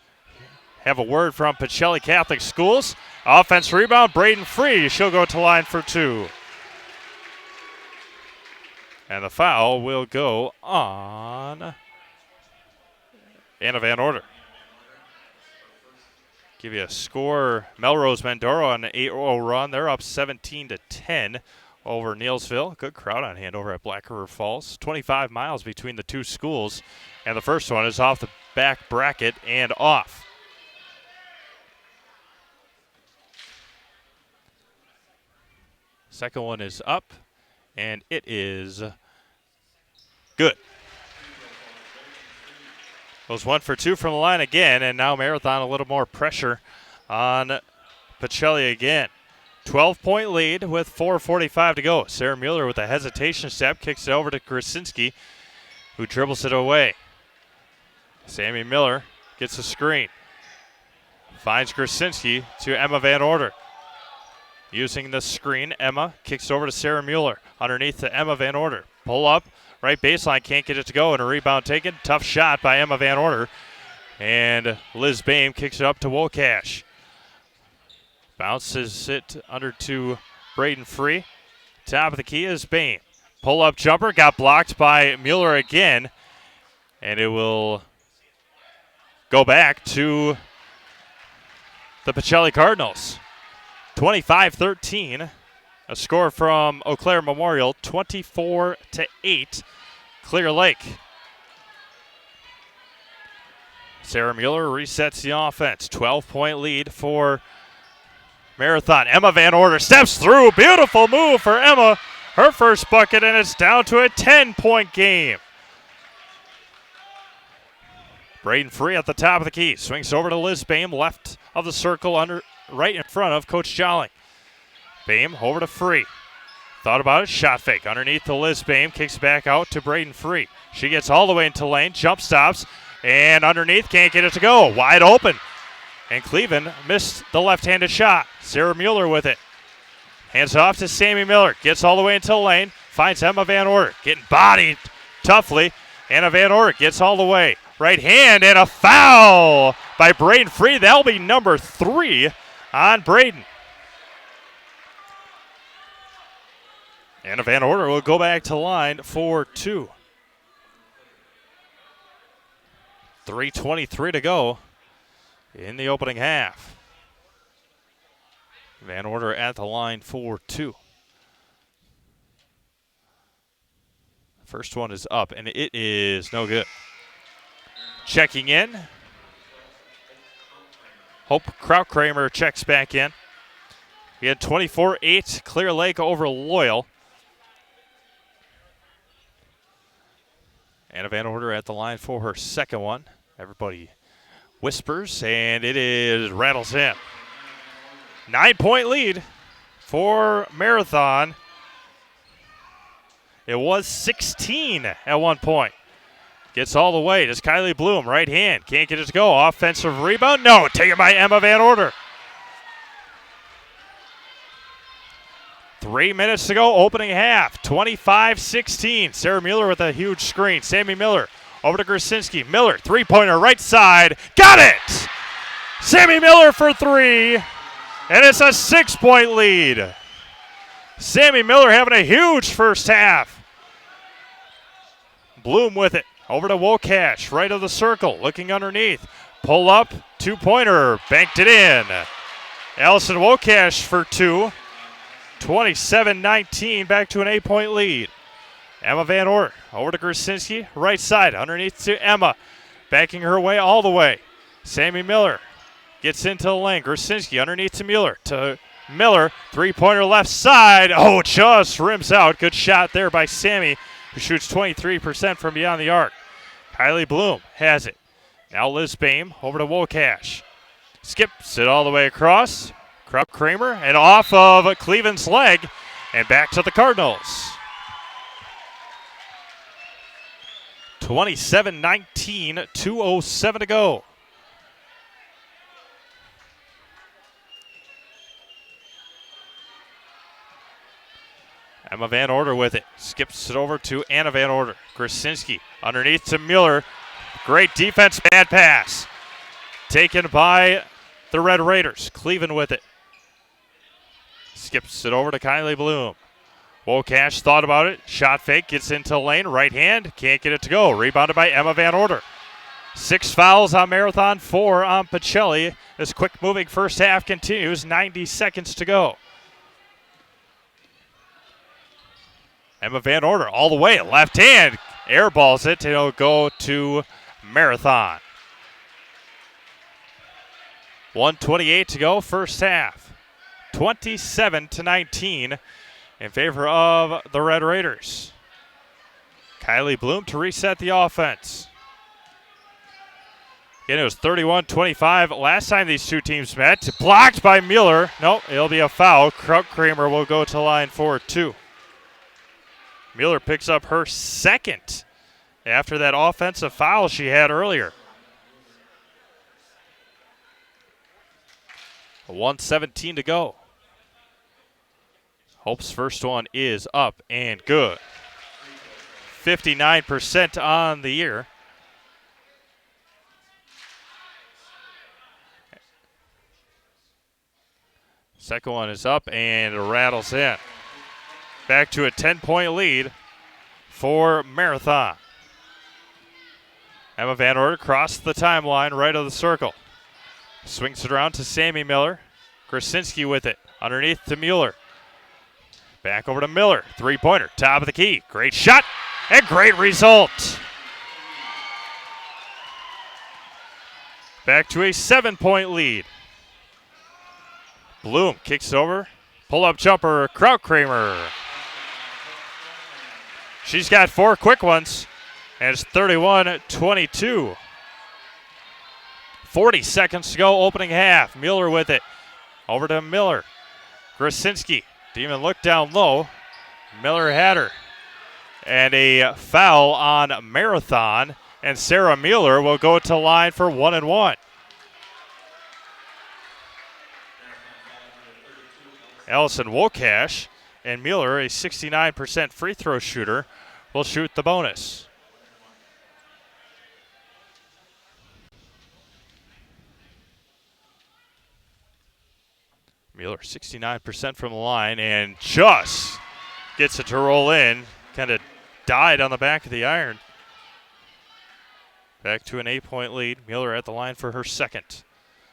have a word from Pacelli Catholic Schools. Offense rebound, Braden Free. She'll go to line for 2. And the foul will go on Anna Van Order. Give you a score. Melrose Mendoro on an 8-0 run. They're up 17-10. over Neelsville. Good crowd on hand over at Black River Falls. 25 miles between the two schools. And the first one is off the back bracket and off. Second one is up, and it is good. Goes 1 for 2 from the line again, and now Marathon a little more pressure on Pacelli again. 12-point lead with 4:45 to go. Sarah Mueller with a hesitation step kicks it over to Krasinski, who dribbles it away. Sammy Miller gets a screen. Finds Krasinski to Emma Van Order. Using the screen, Emma kicks over to Sarah Mueller. Underneath to Emma Van Order. Pull up, right baseline, can't get it to go, and a rebound taken. Tough shot by Emma Van Order. And Liz Boehm kicks it up to Wokash. Bounces it under to Braden Free. Top of the key is Boehm. Pull-up jumper got blocked by Mueller again. And it will go back to the Pacelli Cardinals. 25-13. A score from Eau Claire Memorial, 24-8. Clear Lake. Sarah Mueller resets the offense. 12-point lead for Marathon. Emma Van Order steps through. Beautiful move for Emma. Her first bucket, and it's down to a 10-point game. Braden Free at the top of the key. Swings over to Liz Boehm, left of the circle, right in front of Coach Jolly. Boehm over to Free. Thought about it. Shot fake. Underneath to Liz Boehm. Kicks back out to Braden Free. She gets all the way into lane. Jump stops. And underneath. Can't get it to go. Wide open. And Cleveland missed the left-handed shot. Sarah Mueller with it. Hands off to Sammy Miller. Gets all the way into lane. Finds Emma Van Order. Getting bodied toughly. Anna Van Order gets all the way. Right hand and a foul by Braden Free. That'll be number 3 on Braden. Anna Van Order will go back to line for 2. 3:23 to go in the opening half. Van Order at the line for 2. First one is up, and it is no good. Checking in. Hope Krautkramer checks back in. We had 24-8 Clear Lake over Loyal. Anna Van Order at the line for her second one. Everybody whispers, and it is rattles in. 9-point lead for Marathon. It was 16 at one point. Gets all the way. Does Kylie Bloom, right hand. Can't get it to go. Offensive rebound. No, taken by Emma Van Order. 3 minutes to go, opening half. 25-16. Sarah Mueller with a huge screen. Sammy Miller over to Krasinski. Miller, three-pointer, right side. Got it! Sammy Miller for 3. And it's a 6-point lead. Sammy Miller having a huge first half. Bloom with it. Over to Wokash, right of the circle, looking underneath. Pull up, two-pointer, banked it in. Allison Wokash for 2. 27-19, back to an 8-point lead. Emma Van Order over to Krasinski, right side, underneath to Emma. Backing her way all the way. Sammy Miller gets into the lane. Krasinski underneath to Mueller. To Miller, three-pointer left side. Oh, just rims out. Good shot there by Sammy, who shoots 23% from beyond the arc. Kylie Bloom has it. Now Liz Boehm over to Wokash. Skips it all the way across. Kramer and off of Cleveland's leg and back to the Cardinals. 27-19, 2:07 to go. Emma Van Order with it. Skips it over to Anna Van Order. Krasinski underneath to Mueller. Great defense, bad pass. Taken by the Red Raiders. Cleveland with it. Skips it over to Kylie Bloom. Wokash thought about it. Shot fake, gets into lane. Right hand, can't get it to go. Rebounded by Emma Van Order. 6 fouls on Marathon, 4 on Pacelli. This quick-moving first half continues. 90 seconds to go. Emma Van Order all the way, left hand, airballs it, and it'll go to Marathon. 1:28 to go, first half. 27-19 in favor of the Red Raiders. Kylie Bloom to reset the offense. Again, it was 31-25 last time these two teams met. Blocked by Mueller. Nope, it'll be a foul. Kramer will go to line for 2. Mueller picks up her second after that offensive foul she had earlier. 1:17 to go. Hope's first one is up and good. 59% on the year. Second one is up and rattles in. Back to a 10-point lead for Marathon. Emma Van Order across the timeline, right of the circle. Swings it around to Sammy Miller. Krasinski with it. Underneath to Mueller. Back over to Miller. Three-pointer. Top of the key. Great shot and great result. Back to a 7-point lead. Bloom kicks it over. Pull-up jumper. Kramer. She's got 4 quick ones. And it's 31-22. 40 seconds to go, opening half. Mueller with it. Over to Miller. Krasinski. Demon look down low. Miller had her. And a foul on Marathon. And Sarah Mueller will go to line for 1 and 1. Allison Wokash and Mueller, a 69% free throw shooter, will shoot the bonus. Mueller 69% from the line and just gets it to roll in. Kind of died on the back of the iron. Back to an 8-point lead. Mueller at the line for her second.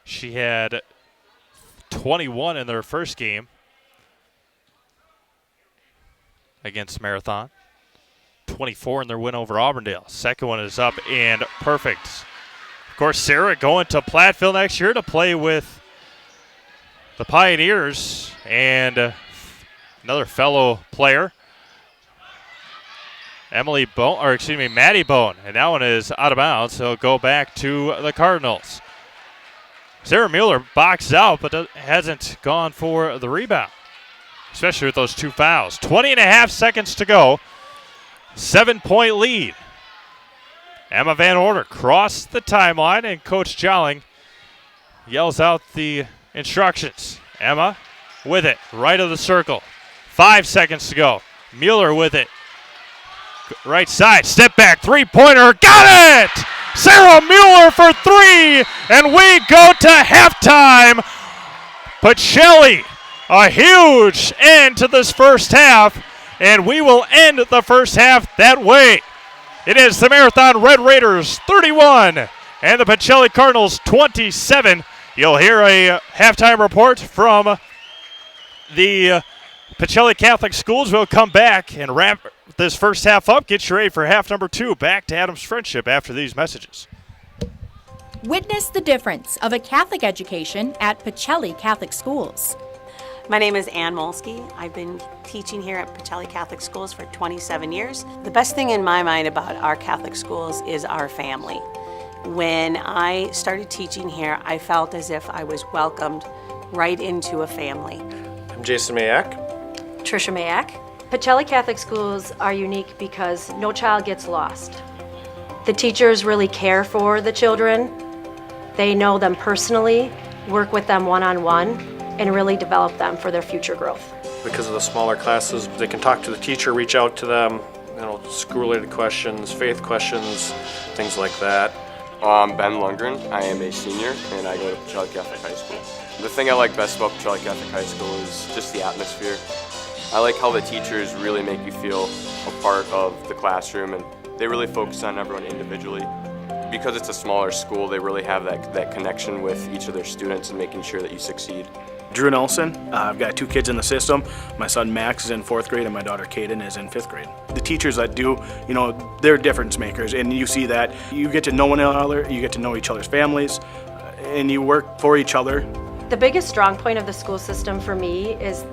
She had 21 in their first game against Marathon. 24 in their win over Auburndale. Second one is up and perfect. Of course, Sarah going to Platteville next year to play with the Pioneers and another fellow player, Maddie Bone. And that one is out of bounds, so it'll go back to the Cardinals. Sarah Mueller boxed out, but hasn't gone for the rebound, especially with those 2 fouls. 20 and a half seconds to go. 7-point lead. Emma Van Order crossed the timeline, and Coach Jolling yells out the instructions. Emma with it, right of the circle. 5 seconds to go. Mueller with it. Right side, step back, 3-pointer, got it! Sarah Mueller for 3, and we go to halftime. Pacelli, a huge end to this first half, and we will end the first half that way. It is the Marathon Red Raiders 31 and the Pacelli Cardinals 27. You'll hear a halftime report from the Pacelli Catholic Schools. We'll come back and wrap this first half up. Get you ready for half number 2. Back to Adams Friendship after these messages. Witness the difference of a Catholic education at Pacelli Catholic Schools. My name is Ann Molsky. I've been teaching here at Pacelli Catholic Schools for 27 years. The best thing in my mind about our Catholic schools is our family. When I started teaching here, I felt as if I was welcomed right into a family. I'm Jason Mayak. Tricia Mayak. Pacelli Catholic Schools are unique because no child gets lost. The teachers really care for the children. They know them personally, work with them one-on-one, and really develop them for their future growth. Because of the smaller classes, they can talk to the teacher, reach out to them, school-related questions, faith questions, things like that. I'm Ben Lundgren. I am a senior, and I go to Pacelli Catholic High School. The thing I like best about Pacelli Catholic High School is just the atmosphere. I like how the teachers really make you feel a part of the classroom, and they really focus on everyone individually. Because it's a smaller school, they really have that connection with each of their students and making sure that you succeed. Drew Nelson. I've got 2 kids in the system. My son Max is in 4th grade and my daughter Kaden is in 5th grade. The teachers that do, they're difference makers, and you see that. You get to know one another, you get to know each other's families, and you work for each other. The biggest strong point of the school system for me is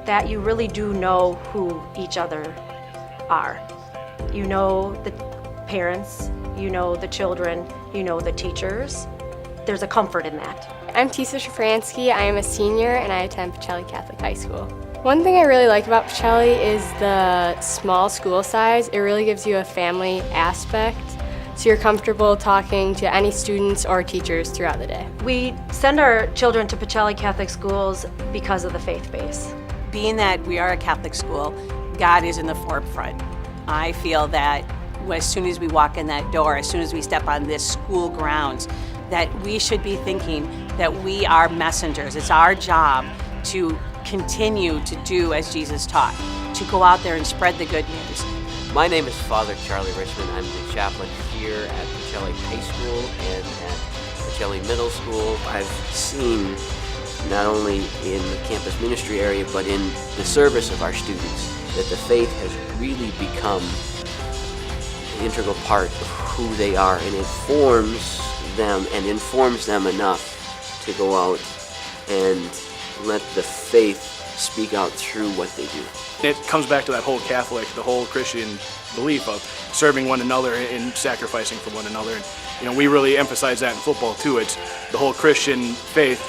that you really do know who each other are. You know the parents, you know the children, you know the teachers. There's a comfort in that. I'm Tisa Shafransky. I am a senior and I attend Pacelli Catholic High School. One thing I really like about Pacelli is the small school size. It really gives you a family aspect, so you're comfortable talking to any students or teachers throughout the day. We send our children to Pacelli Catholic schools because of the faith base. Being that we are a Catholic school, God is in the forefront. I feel that as soon as we walk in that door, as soon as we step on this school grounds, that we should be thinking that we are messengers. It's our job to continue to do as Jesus taught, to go out there and spread the good news. My name is Father Charlie Richmond. I'm the chaplain here at Pacelli High School and at Pacelli Middle School. I've seen, not only in the campus ministry area, but in the service of our students, that the faith has really become an integral part of who they are, and it forms them and informs them enough to go out and let the faith speak out through what they do. It comes back to that whole Catholic, the whole Christian belief of serving one another and sacrificing for one another. And, we really emphasize that in football too. It's the whole Christian faith.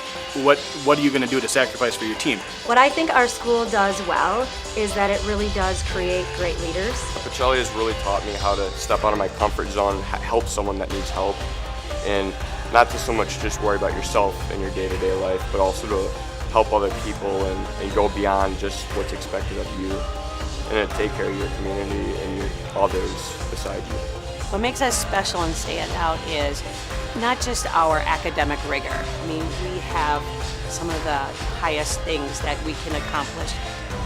What are you going to do to sacrifice for your team? What I think our school does well is that it really does create great leaders. Pacelli has really taught me how to step out of my comfort zone, help someone that needs help, and not to so much just worry about yourself in your day-to-day life, but also to help other people and go beyond just what's expected of you, and to take care of your community and your others beside you. What makes us special and stand out is not just our academic rigor. I mean, we have some of the highest things that we can accomplish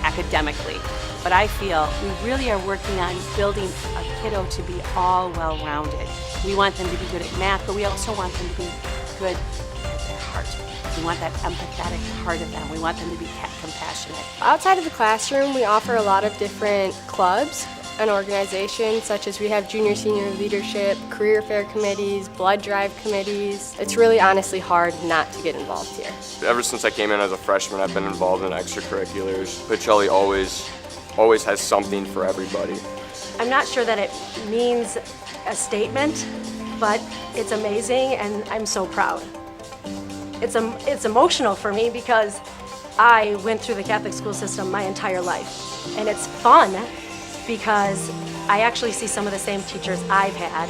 academically, but I feel we really are working on building a kiddo to be all well-rounded. We want them to be good at math, but we also want them to be good at their heart. We want that empathetic part of them. We want them to be compassionate. Outside of the classroom, we offer a lot of different clubs and organizations, such as we have junior senior leadership, career fair committees, blood drive committees. It's really honestly hard not to get involved here. Ever since I came in as a freshman, I've been involved in extracurriculars. Pacelli always has something for everybody. I'm not sure that it means a statement, but it's amazing and I'm so proud. It's emotional for me because I went through the Catholic school system my entire life, and it's fun because I actually see some of the same teachers I've had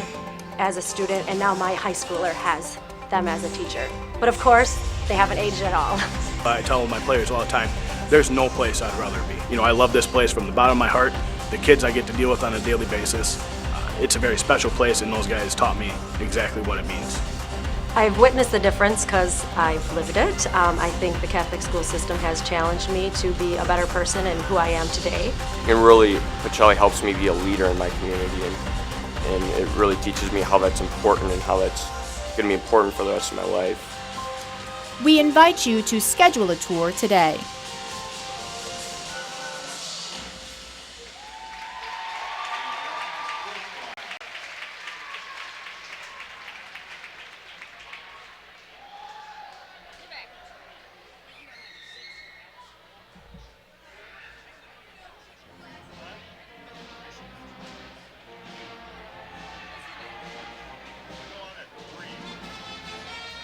as a student, and now my high schooler has them as a teacher. But of course, they haven't aged at all. I tell my players all the time, there's no place I'd rather be. I love this place from the bottom of my heart. The kids I get to deal with on a daily basis. It's a very special place, and those guys taught me exactly what it means. I've witnessed the difference because I've lived it. I think the Catholic school system has challenged me to be a better person and who I am today. And really, Pacelli helps me be a leader in my community, and it really teaches me how that's important and how that's going to be important for the rest of my life. We invite you to schedule a tour today.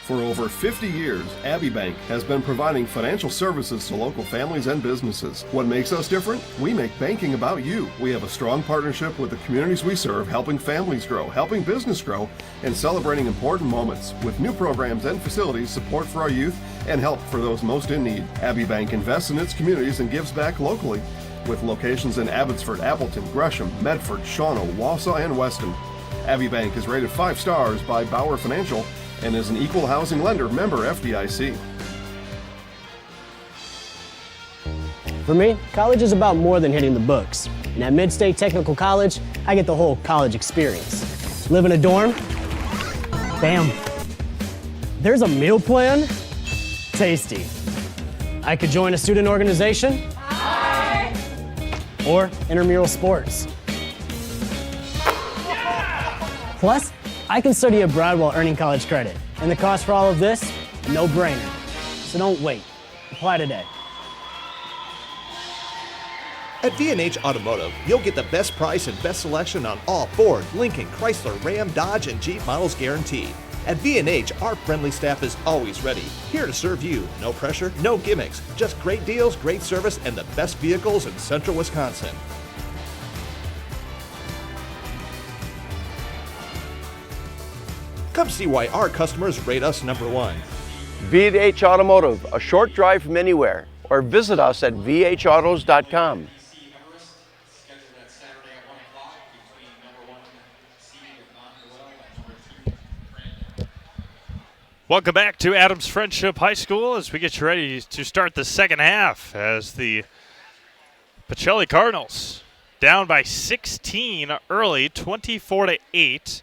For over 50 years, Abbey Bank has been providing financial services to local families and businesses. What makes us different? We make banking about you. We have a strong partnership with the communities we serve, helping families grow, helping business grow, and celebrating important moments with new programs and facilities, support for our youth, and help for those most in need. Abbey Bank invests in its communities and gives back locally, with locations in Abbotsford, Appleton, Gresham, Medford, Shawano, Wausau, and Weston. Abbey Bank is rated 5 stars by Bauer Financial and is an equal housing lender, member FDIC. For me, college is about more than hitting the books. And at Mid-State Technical College, I get the whole college experience. Live in a dorm? Bam. There's a meal plan? Tasty. I could join a student organization. Or intramural sports. Plus, I can study abroad while earning college credit. And the cost for all of this, no brainer. So don't wait. Apply today. At V&H Automotive, you'll get the best price and best selection on all Ford, Lincoln, Chrysler, Ram, Dodge, and Jeep models guaranteed. At V&H, our friendly staff is always ready, here to serve you. No pressure, no gimmicks, just great deals, great service, and the best vehicles in central Wisconsin. Come see why our customers rate us #1. V&H Automotive, a short drive from anywhere, or visit us at vhautos.com. Welcome back to Adams Friendship High School as we get you ready to start the second half as the Pacelli Cardinals down by 16 early, 24-8.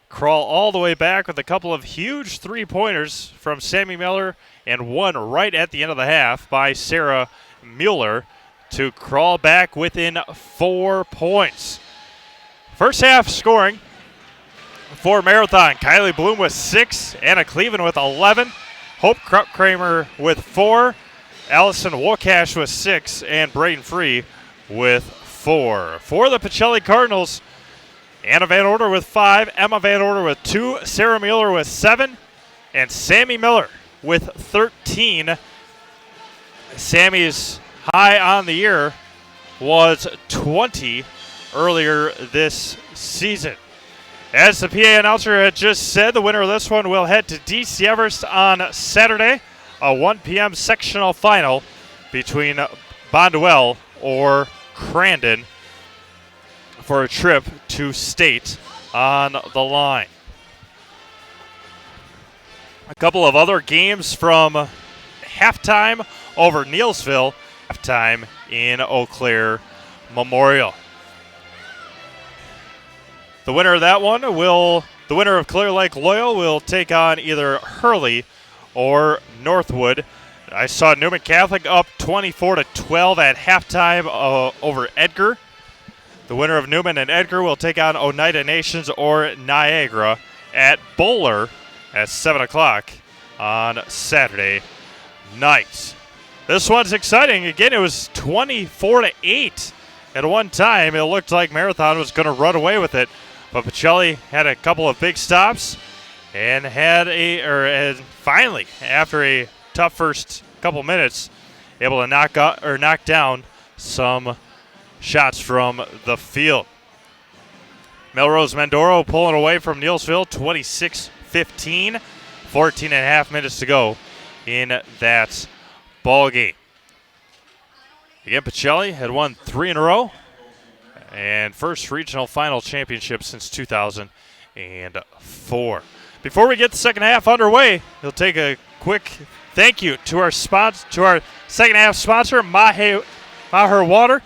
Crawl all the way back with a couple of huge three-pointers from Sammy Miller and one right at the end of the half by Sarah Mueller to crawl back within 4 points. First half scoring for Marathon, Kylie Bloom with 6, Anna Cleveland with 11, Hope Kramer with 4, Allison Wokash with 6, and Braden Free with 4. For the Pacelli Cardinals, Anna Van Order with 5, Emma Van Order with 2, Sarah Mueller with 7, and Sammy Miller with 13. Sammy's high on the year was 20 earlier this season. As the PA announcer had just said, the winner of this one will head to DC Everest on Saturday, a 1 p.m. sectional final between Bonduelle or Crandon for a trip to state on the line. A couple of other games from halftime over Neelsville, halftime in Eau Claire Memorial. The winner of that one the winner of Clear Lake Loyal will take on either Hurley or Northwood. I saw Newman Catholic up 24-12 at halftime over Edgar. The winner of Newman and Edgar will take on Oneida Nations or Niagara at Bowler at 7 o'clock on Saturday night. This one's exciting. Again, it was 24-8. At one time, it looked like Marathon was going to run away with it. But Pacelli had a couple of big stops and finally, after a tough first couple minutes, able to knock down some shots from the field. Melrose Mendoro pulling away from Neelsville, 26-15, 14 and a half minutes to go in that ball game. Again, Pacelli had won 3 in a row. And first regional final championship since 2004. Before we get the second half underway, we'll take a quick thank you to our second half sponsor, Maher Water.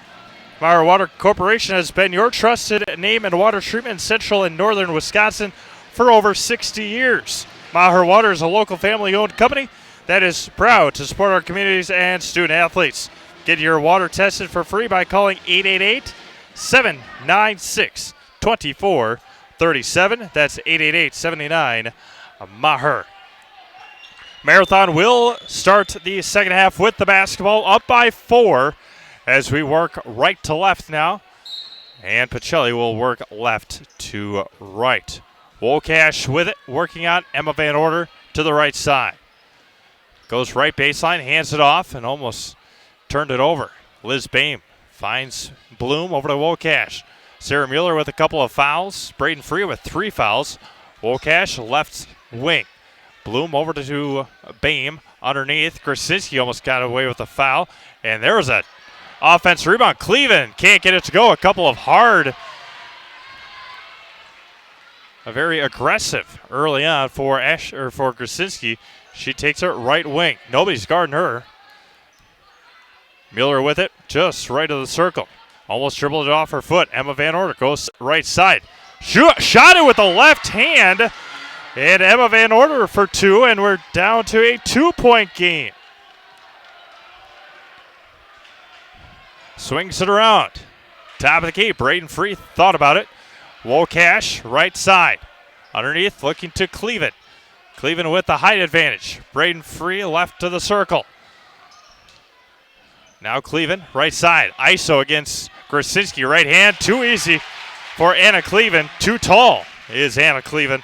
Maher Water Corporation has been your trusted name in water treatment in central and northern Wisconsin for over 60 years. Maher Water is a local family-owned company that is proud to support our communities and student athletes. Get your water tested for free by calling 888-796-2437. That's 888-79-MAHER. Marathon will start the second half with the basketball up by 4 as we work right to left now. And Pacelli will work left to right. Wokash with it, working on Emma Van Order to the right side. Goes right baseline, hands it off, and almost turned it over. Liz Boehm finds Bloom over to Wokash. Sarah Mueller with a couple of fouls. Braden Free with 3 fouls. Wokash left wing. Bloom over to Boehm underneath. Krasinski almost got away with a foul. And there was a offense rebound. Cleveland can't get it to go. A couple of very aggressive early on for Krasinski. She takes it right wing. Nobody's guarding her. Mueller with it, just right of the circle. Almost dribbled it off her foot. Emma Van Order goes right side. Shot it with the left hand. And Emma Van Order for 2, and we're down to a 2-point game. Swings it around. Top of the key. Braden Free thought about it. Wocash, right side. Underneath, looking to Cleveland. Cleveland with the height advantage. Braden Free left to the circle. Now Cleveland, right side. ISO against Grasinski. Right hand, too easy for Anna Cleveland. Too tall is Anna Cleveland.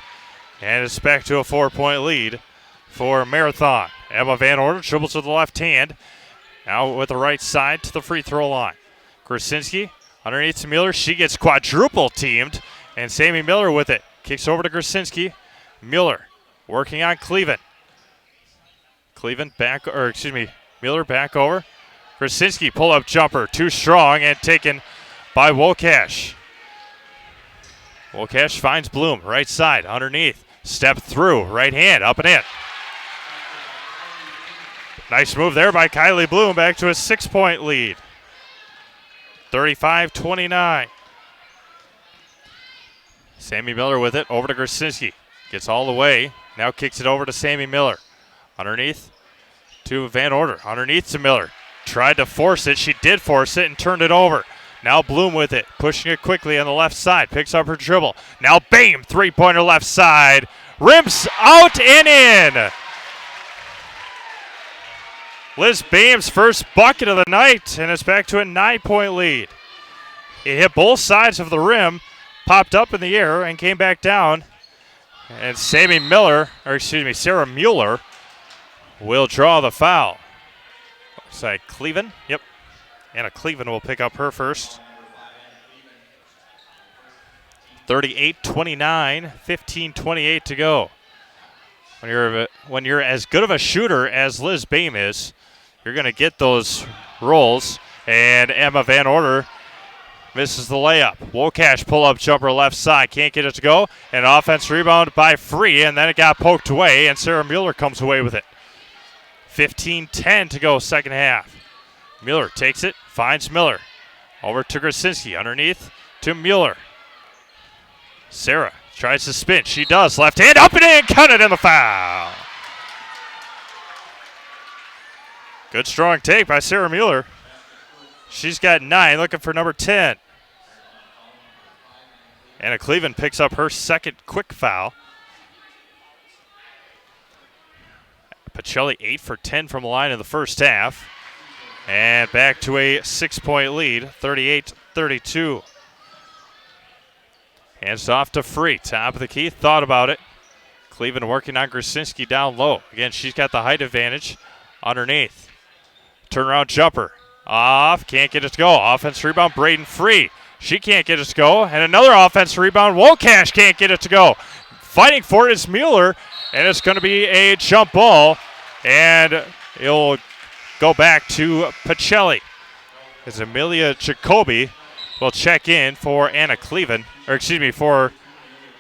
And it's back to a 4-point lead for Marathon. Emma Van Orden dribbles with the left hand. Now with the right side to the free throw line. Grasinski underneath to Miller. She gets quadruple teamed. And Sammy Miller with it. Kicks over to Grasinski. Miller working on Cleveland. Miller back over. Grasinski pull-up jumper, too strong and taken by Wocash. Wocash finds Bloom, right side, underneath. Step through, right hand, up and in. Nice move there by Kylie Bloom, back to a 6-point lead. 35-29. Sammy Miller with it, over to Grasinski. Gets all the way, now kicks it over to Sammy Miller. Underneath to Van Orden, underneath to Miller. Tried to force it. She did force it and turned it over. Now Bloom with it, pushing it quickly on the left side. Picks up her dribble. Now Bame, three-pointer left side. Rims out and in. Liz Bame's first bucket of the night, and it's back to a 9-point lead. It hit both sides of the rim, popped up in the air, and came back down. And Sarah Mueller will draw the foul. Side Cleveland. Yep. Anna Cleveland will pick up her first. 38-29, 15-28 to go. When you're as good of a shooter as Liz Bame is, you're going to get those rolls. And Emma Van Orden misses the layup. Wocash pull-up jumper left side. Can't get it to go. An offense rebound by Free, and then it got poked away, and Sarah Mueller comes away with it. 15-10 to go, second half. Mueller takes it, finds Miller. Over to Grasinski, underneath to Mueller. Sarah tries to spin. She does. Left hand, up and in, counted in the foul. Good strong take by Sarah Mueller. She's got 9, looking for number 10. Anna Cleveland picks up her second quick foul. Pacelli 8 for 10 from the line in the first half. And back to a 6-point lead, 38-32. Hands off to Free, top of the key, thought about it. Cleveland working on Grasinski down low. Again, she's got the height advantage underneath. Turnaround jumper, off, can't get it to go. Offense rebound, Braden Free. She can't get it to go. And another offense rebound, Wocash can't get it to go. Fighting for it is Mueller, and it's going to be a jump ball. And it'll go back to Pacelli. As Amelia Jacoby will check in for Anna Cleveland, for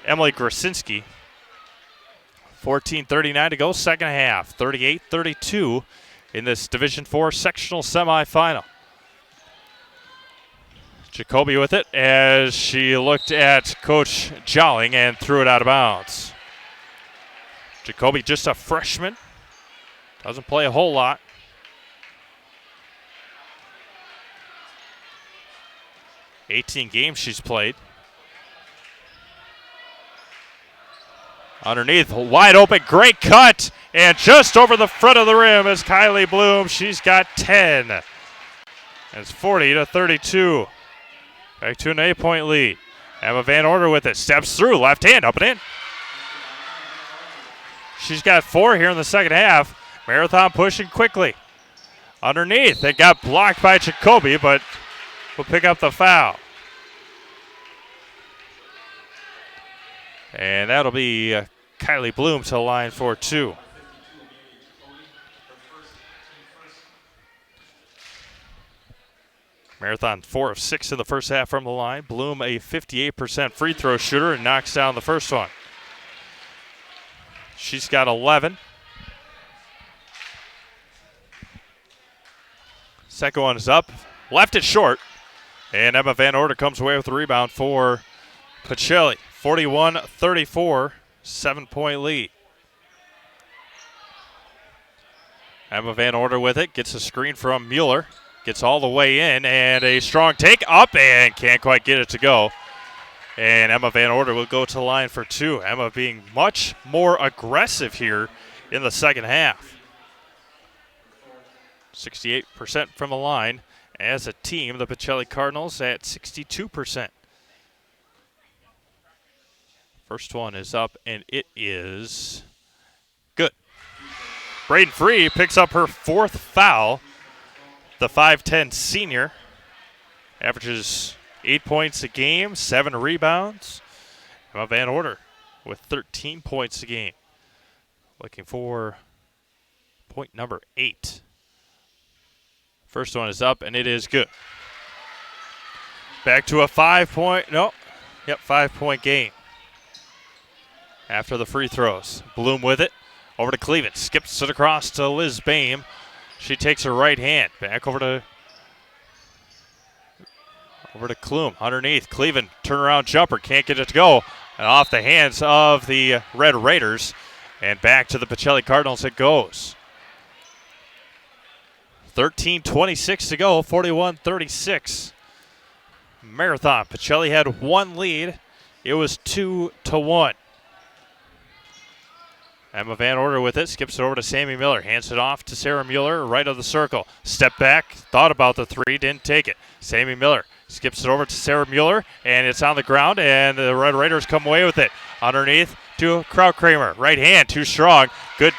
Emily Grasinski. 14:39 to go, second half. 38-32 in this Division IV sectional semifinal. Jacoby with it as she looked at Coach Jolling and threw it out of bounds. Jacoby just a freshman. Doesn't play a whole lot. $18 games she's played. Underneath, wide open, great cut, and just over the front of the rim is Kylie Bloom. She's got 10. And it's 40-32. Back to an 8-point lead. Emma Van Orden with it, steps through, left hand, up and in. She's got 4 here in the second half. Marathon pushing quickly. Underneath, it got blocked by Jacoby, but will pick up the foul. And that'll be Kylie Bloom to the line for 2. Marathon 4 of 6 in the first half from the line. Bloom a 58% free throw shooter and knocks down the first one. She's got 11. Second one is up. Left it short. And Emma Van Orden comes away with the rebound for Pacelli. 41-34, 7-point lead. Emma Van Orden with it. Gets a screen from Mueller. Gets all the way in, and a strong take up, and can't quite get it to go. And Emma Van Order will go to the line for two. Emma being much more aggressive here in the second half. 68% from the line. As a team, the Pacelli Cardinals at 62%. First one is up, and it is good. Braden Free picks up her fourth foul. The 5'10 senior averages 8 points a game, 7 rebounds. Emma Van Order with 13 points a game. Looking for point number 8. First one is up, and it is good. Back to a 5-point game. After the free throws. Bloom with it. Over to Cleveland. Skips it across to Liz Boehm. She takes her right hand. Back over to Klum. Underneath. Cleveland turnaround jumper. Can't get it to go. And off the hands of the Red Raiders. And back to the Pacelli Cardinals it goes. 13:26 to go. 41-36. Marathon. Pacelli had one lead. It was 2-1. Emma Van Order with it, skips it over to Sammy Miller, hands it off to Sarah Mueller, right of the circle. Step back, thought about the three, didn't take it. Sammy Miller skips it over to Sarah Mueller, and it's on the ground, and the Red Raiders come away with it. Underneath to Krautkramer, right hand, too strong. Good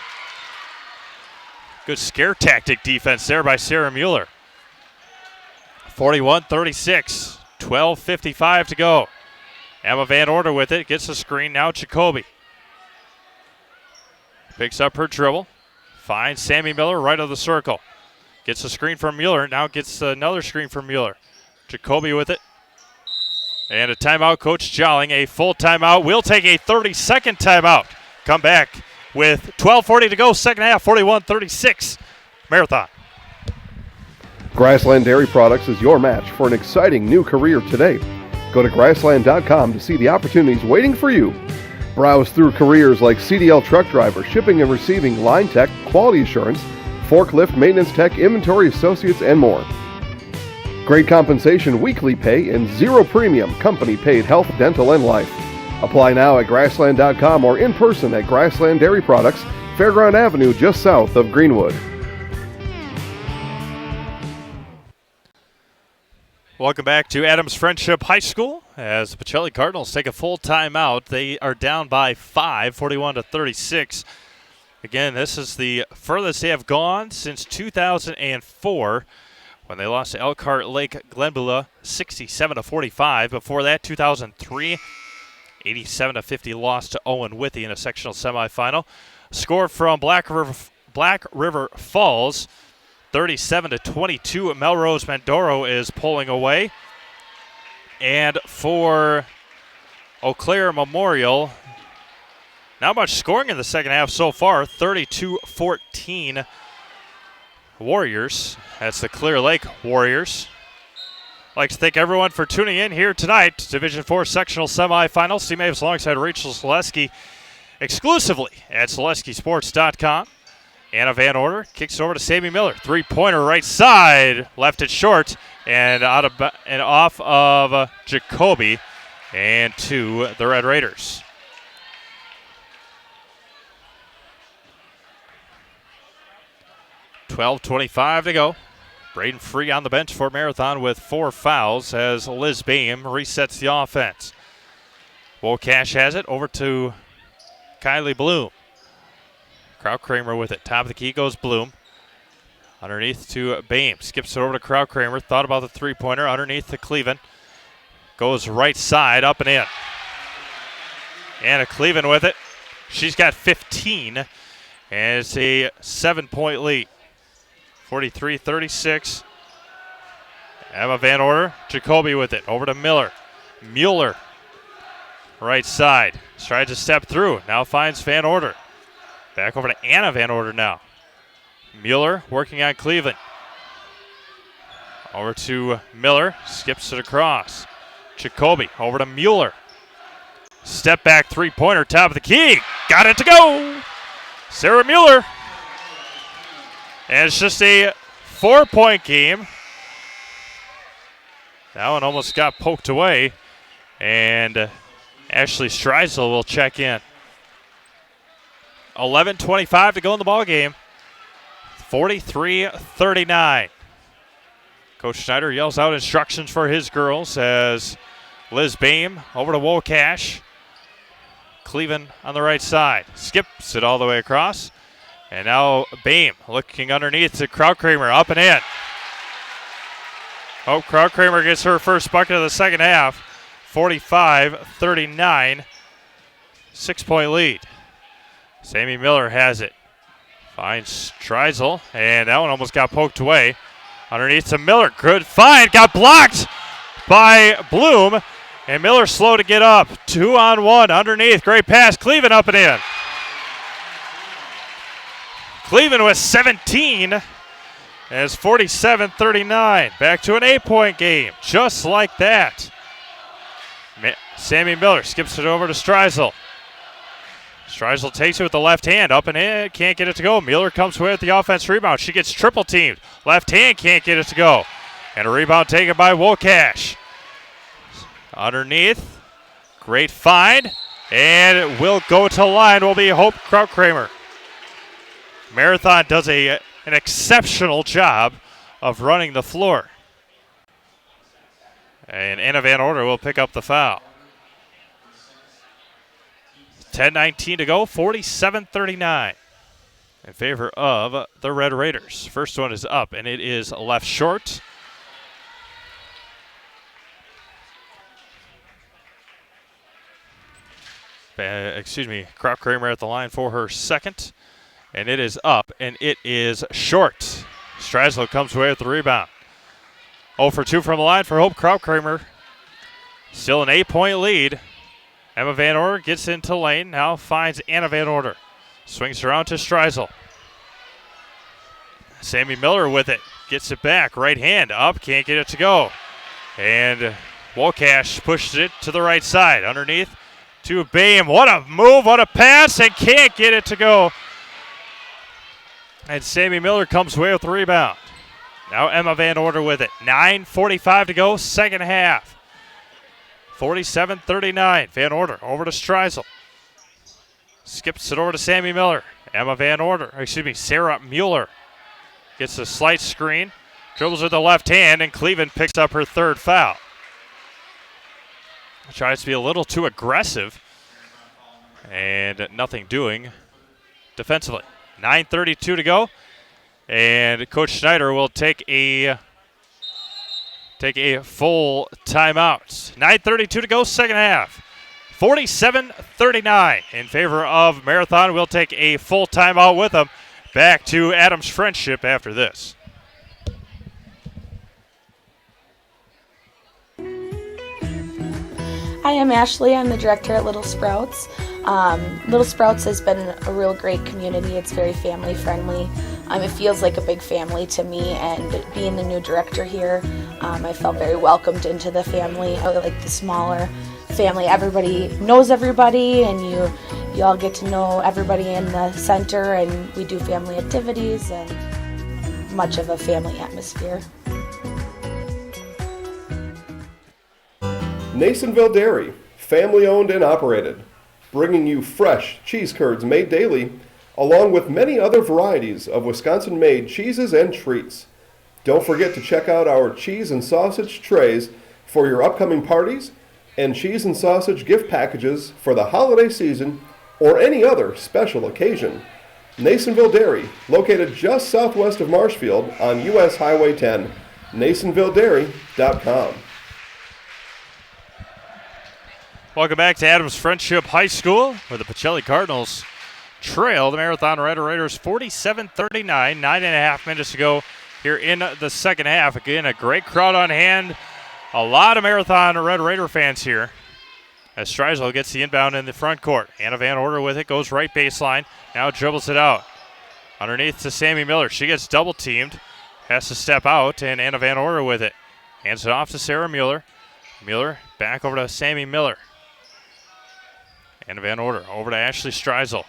scare tactic defense there by Sarah Mueller. 41-36, 12:55 to go. Emma Van Order with it, gets the screen, now Jacoby. Picks up her dribble, finds Sammy Miller right of the circle. Gets a screen from Mueller, now gets another screen from Mueller. Jacoby with it. And a timeout, Coach Jolling, a full timeout. We'll take a 30-second timeout. Come back with 12:40 to go, second half, 41-36. Marathon. Grassland Dairy Products is your match for an exciting new career today. Go to grassland.com to see the opportunities waiting for you. Browse through careers like CDL truck driver, shipping and receiving, line tech, quality assurance, forklift, maintenance tech, inventory associates, and more. Great compensation, weekly pay, and zero premium, company paid health, dental, and life. Apply now at grassland.com or in person at Grassland Dairy Products, Fairground Avenue, just south of Greenwood. Welcome back to Adams Friendship High School as the Pacelli Cardinals take a full timeout. They are down by 5, 41-36. Again, this is the furthest they have gone since 2004 when they lost to Elkhart Lake Glenbula 67-45. Before that, 2003, 87-50 loss to Owen Withee in a sectional semifinal. Score from Black River Falls, 37-22. Melrose Mandoro is pulling away. And for Eau Claire Memorial, not much scoring in the second half so far. 32-14 Warriors. That's the Clear Lake Warriors. I'd like to thank everyone for tuning in here tonight. Division 4 sectional semifinals. Steve Maves alongside Rachel Selesky exclusively at SeleskySports.com. Anna Van Order kicks it over to Sammy Miller. Three-pointer right side. Left it short and off of Jacoby and to the Red Raiders. $12:25 to go. Braden Free on the bench for Marathon with 4 fouls as Liz Boehm resets the offense. Wolcash has it over to Kylie Bloom. Krautkramer with it. Top of the key goes Bloom. Underneath to Boehm. Skips it over to Krautkramer. Thought about the three-pointer. Underneath to Cleveland. Goes right side, up and in. Anna Cleveland with it. She's got 15. And it's a 7-point lead. 43-36. Emma Van Order. Jacoby with it. Over to Miller. Mueller. Right side. Tries to step through. Now finds Van Order. Back over to Anna Van Order now. Mueller working on Cleveland. Over to Miller. Skips it across. Jacoby over to Mueller. Step back three-pointer. Top of the key. Got it to go. Sarah Mueller. And it's just a 4-point game. That one almost got poked away, and Ashley Streisel will check in. 11:25 to go in the ball game. 43-39. Coach Schneider yells out instructions for his girls as Liz Beam over to Wocash. Cleveland on the right side. Skips it all the way across. And now Beam looking underneath to Krautkramer, up and in. Oh, Krautkramer gets her first bucket of the second half. 45-39. 6-point lead. Sammy Miller has it. Finds Streisel, and that one almost got poked away. Underneath to Miller. Good find. Got blocked by Bloom. And Miller slow to get up. 2-on-1 underneath. Great pass. Cleveland up and in. Cleveland with 17 as 47-39. Back to an 8-point game. Just like that. Sammy Miller skips it over to Streisel. Streisel takes it with the left hand. Up and in. Can't get it to go. Miller comes with the offense rebound. She gets triple teamed. Left hand can't get it to go. And a rebound taken by Wocash. Underneath. Great find. And it will go to line. Will be Hope Krautkramer. Marathon does an exceptional job of running the floor. And Anna Van Order will pick up the foul. 10:19 to go, 47-39 in favor of the Red Raiders. First one is up, and it is left short. Krautkramer at the line for her second. And it is up, and it is short. Streisel comes away with the rebound. 0 for 2 from the line for Hope Krautkramer. Still an 8-point lead. Emma Van Order gets into lane, now finds Anna Van Order. Swings around to Streisel. Sammy Miller with it. Gets it back, right hand up, can't get it to go. And Wocash pushes it to the right side. Underneath to Beam. What a move, what a pass, and can't get it to go. And Sammy Miller comes away with the rebound. Now Emma Van Order with it. 9:45 to go, second half. 47-39. Van Order over to Streisel. Skips it over to Sammy Miller. Sarah Mueller gets a slight screen. Dribbles with the left hand, and Cleveland picks up her third foul. Tries to be a little too aggressive, and nothing doing defensively. 9:32 to go, and Coach Schneider will take a full timeout. 9:32 to go, second half. 47-39 in favor of Marathon. We'll take a full timeout with them. Back to Adams Friendship after this. Hi, I'm Ashley. I'm the director at Little Sprouts. Little Sprouts has been a real great community. It's very family friendly. It feels like a big family to me, and being the new director here, I felt very welcomed into the family. I like the smaller family. Everybody knows everybody, and you all get to know everybody in the center, and we do family activities and much of a family atmosphere. Nasonville Dairy, family owned and operated, bringing you fresh cheese curds made daily, along with many other varieties of Wisconsin-made cheeses and treats. Don't forget to check out our cheese and sausage trays for your upcoming parties and cheese and sausage gift packages for the holiday season or any other special occasion. Nasonville Dairy, located just southwest of Marshfield on U.S. Highway 10, NasonvilleDairy.com. Welcome back to Adams Friendship High School, where the Pacelli Cardinals trail the Marathon Red Raiders 47-39, 9.5 minutes to go here in the second half. Again, a great crowd on hand. A lot of Marathon Red Raider fans here as Streisel gets the inbound in the front court. Anna Van Order with it, goes right baseline, now dribbles it out. Underneath to Sammy Miller. She gets double teamed, has to step out, and Anna Van Order with it. Hands it off to Sarah Mueller. Mueller back over to Sammy Miller. Anna Van Order over to Ashley Streisel.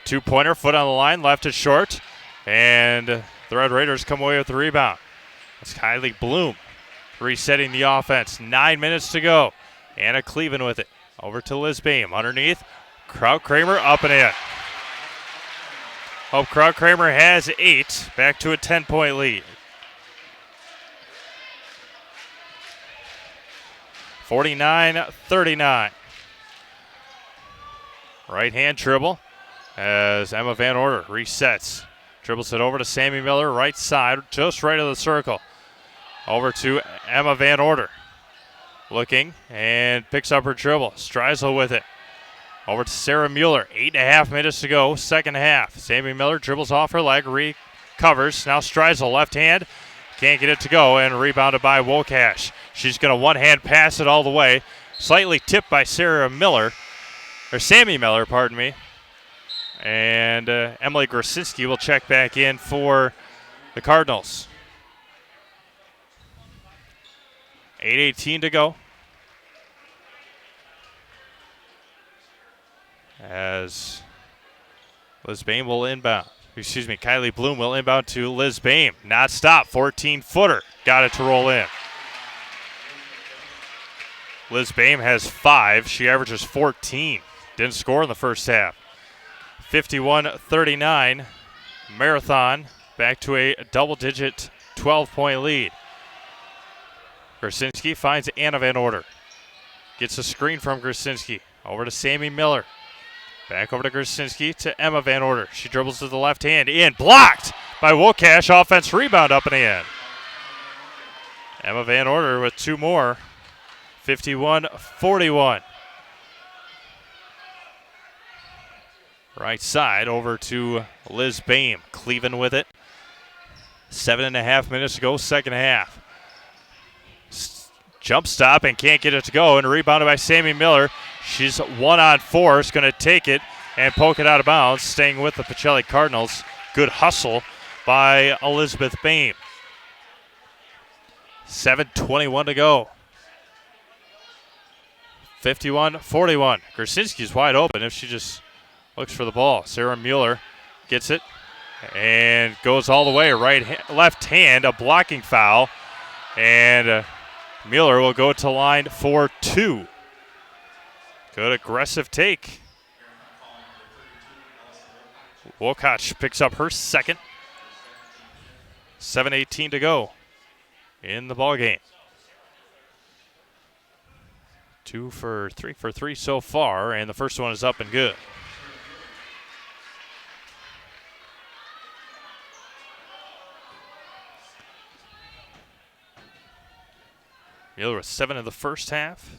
Two-pointer, foot on the line, left it short. And the Red Raiders come away with the rebound. It's Kylie Bloom. resetting the offense. 9 minutes to go. Anna Cleveland with it. Over to Liz Beam. Underneath. Kraut-Kramer up and in. Hope Kraut-Kramer has 8. Back to a 10-point lead. 49-39. Right hand dribble as Emma Van Order resets. Dribbles it over to Sammy Miller, right side, just right of the circle. Over to Emma Van Order. Looking and picks up her dribble. Streisel with it. Over to Sarah Mueller. 8.5 minutes to go, second half. Sammy Miller dribbles off her leg, recovers. Now Streisel, left hand. Can't get it to go, and rebounded by Wolkash. She's going to one-hand pass it all the way. Slightly tipped by Sammy Miller, pardon me. And Emily Grasinski will check back in for the Cardinals. 8:18 to go. As Liz Bain will inbound. Kylie Bloom will inbound to Liz Bain. Not stop, 14-footer. Got it to roll in. Liz Bain has 5. She averages 14. Didn't score in the first half. 51-39. Marathon back to a double-digit 12-point lead. Grasinski finds Anna Van Order. Gets a screen from Grasinski. Over to Sammy Miller. Back over to Grasinski to Emma Van Order. She dribbles to the left hand. In. Blocked by Wolkash. Offense rebound up and in. Emma Van Order with 2 more. 51-41. Right side over to Liz Bain. Cleveland with it. 7.5 minutes to go, second half. Jump stop and can't get it to go, and rebounded by Sammy Miller. She's 1-on-4, is going to take it and poke it out of bounds, staying with the Pacelli Cardinals. Good hustle by Elizabeth Bain. 7:21 to go. 51-41. Grasinski's wide open if she just looks for the ball. Sarah Mueller gets it and goes all the way. Left hand, a blocking foul, and Mueller will go to line for 2. Good aggressive take. Wolkach picks up her second. 7:18 to go in the ballgame. 2 for 3 so far, and the first one is up and good. Mueller with 7 in the first half.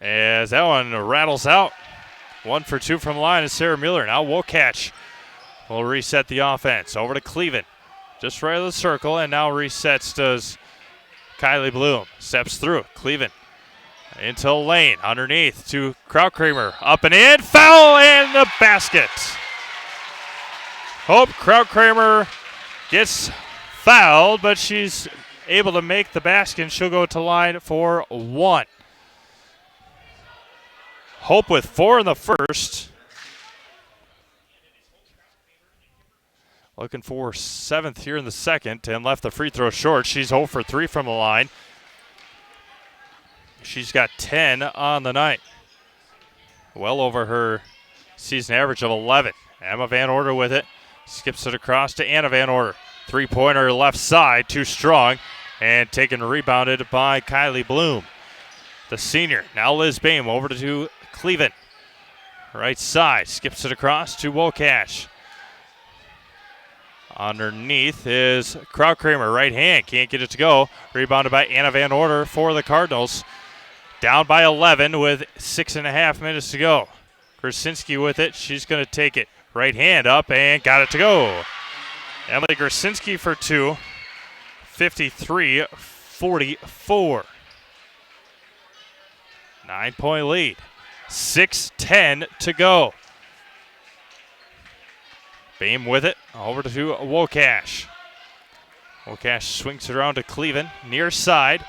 As that one rattles out. 1 for 2 from the line is Sarah Mueller. Now Wolkach will reset the offense. Over to Cleveland. Just right of the circle, and now resets does Kylie Bloom. Steps through. Cleveland into the lane. Underneath to Kraut-Kramer. Up and in. Foul in the basket. Hope Kraut-Kramer gets fouled, but she's able to make the basket, and she'll go to line for 1. Hope with 4 in the first. Looking for 7th here in the second, and left the free throw short. She's 0 for 3 from the line. She's got 10 on the night. Well over her season average of 11. Emma Van Order with it. Skips it across to Anna Van Order. 3-pointer left side, too strong, and taken rebounded by Kylie Bloom. The senior. Now Liz Bain over to Cleveland. Right side, skips it across to Wolkach. Underneath is Kraut-Kramer, right hand, can't get it to go. Rebounded by Anna Van Order for the Cardinals. Down by 11 with 6.5 minutes to go. Grasinski with it, she's going to take it. Right hand up and got it to go. Emily Grasinski for 2. 53-44. 9-point lead. 6:10 to go. Bain with it. Over to Wolkach. Wolkach swings it around to Cleveland. Near side.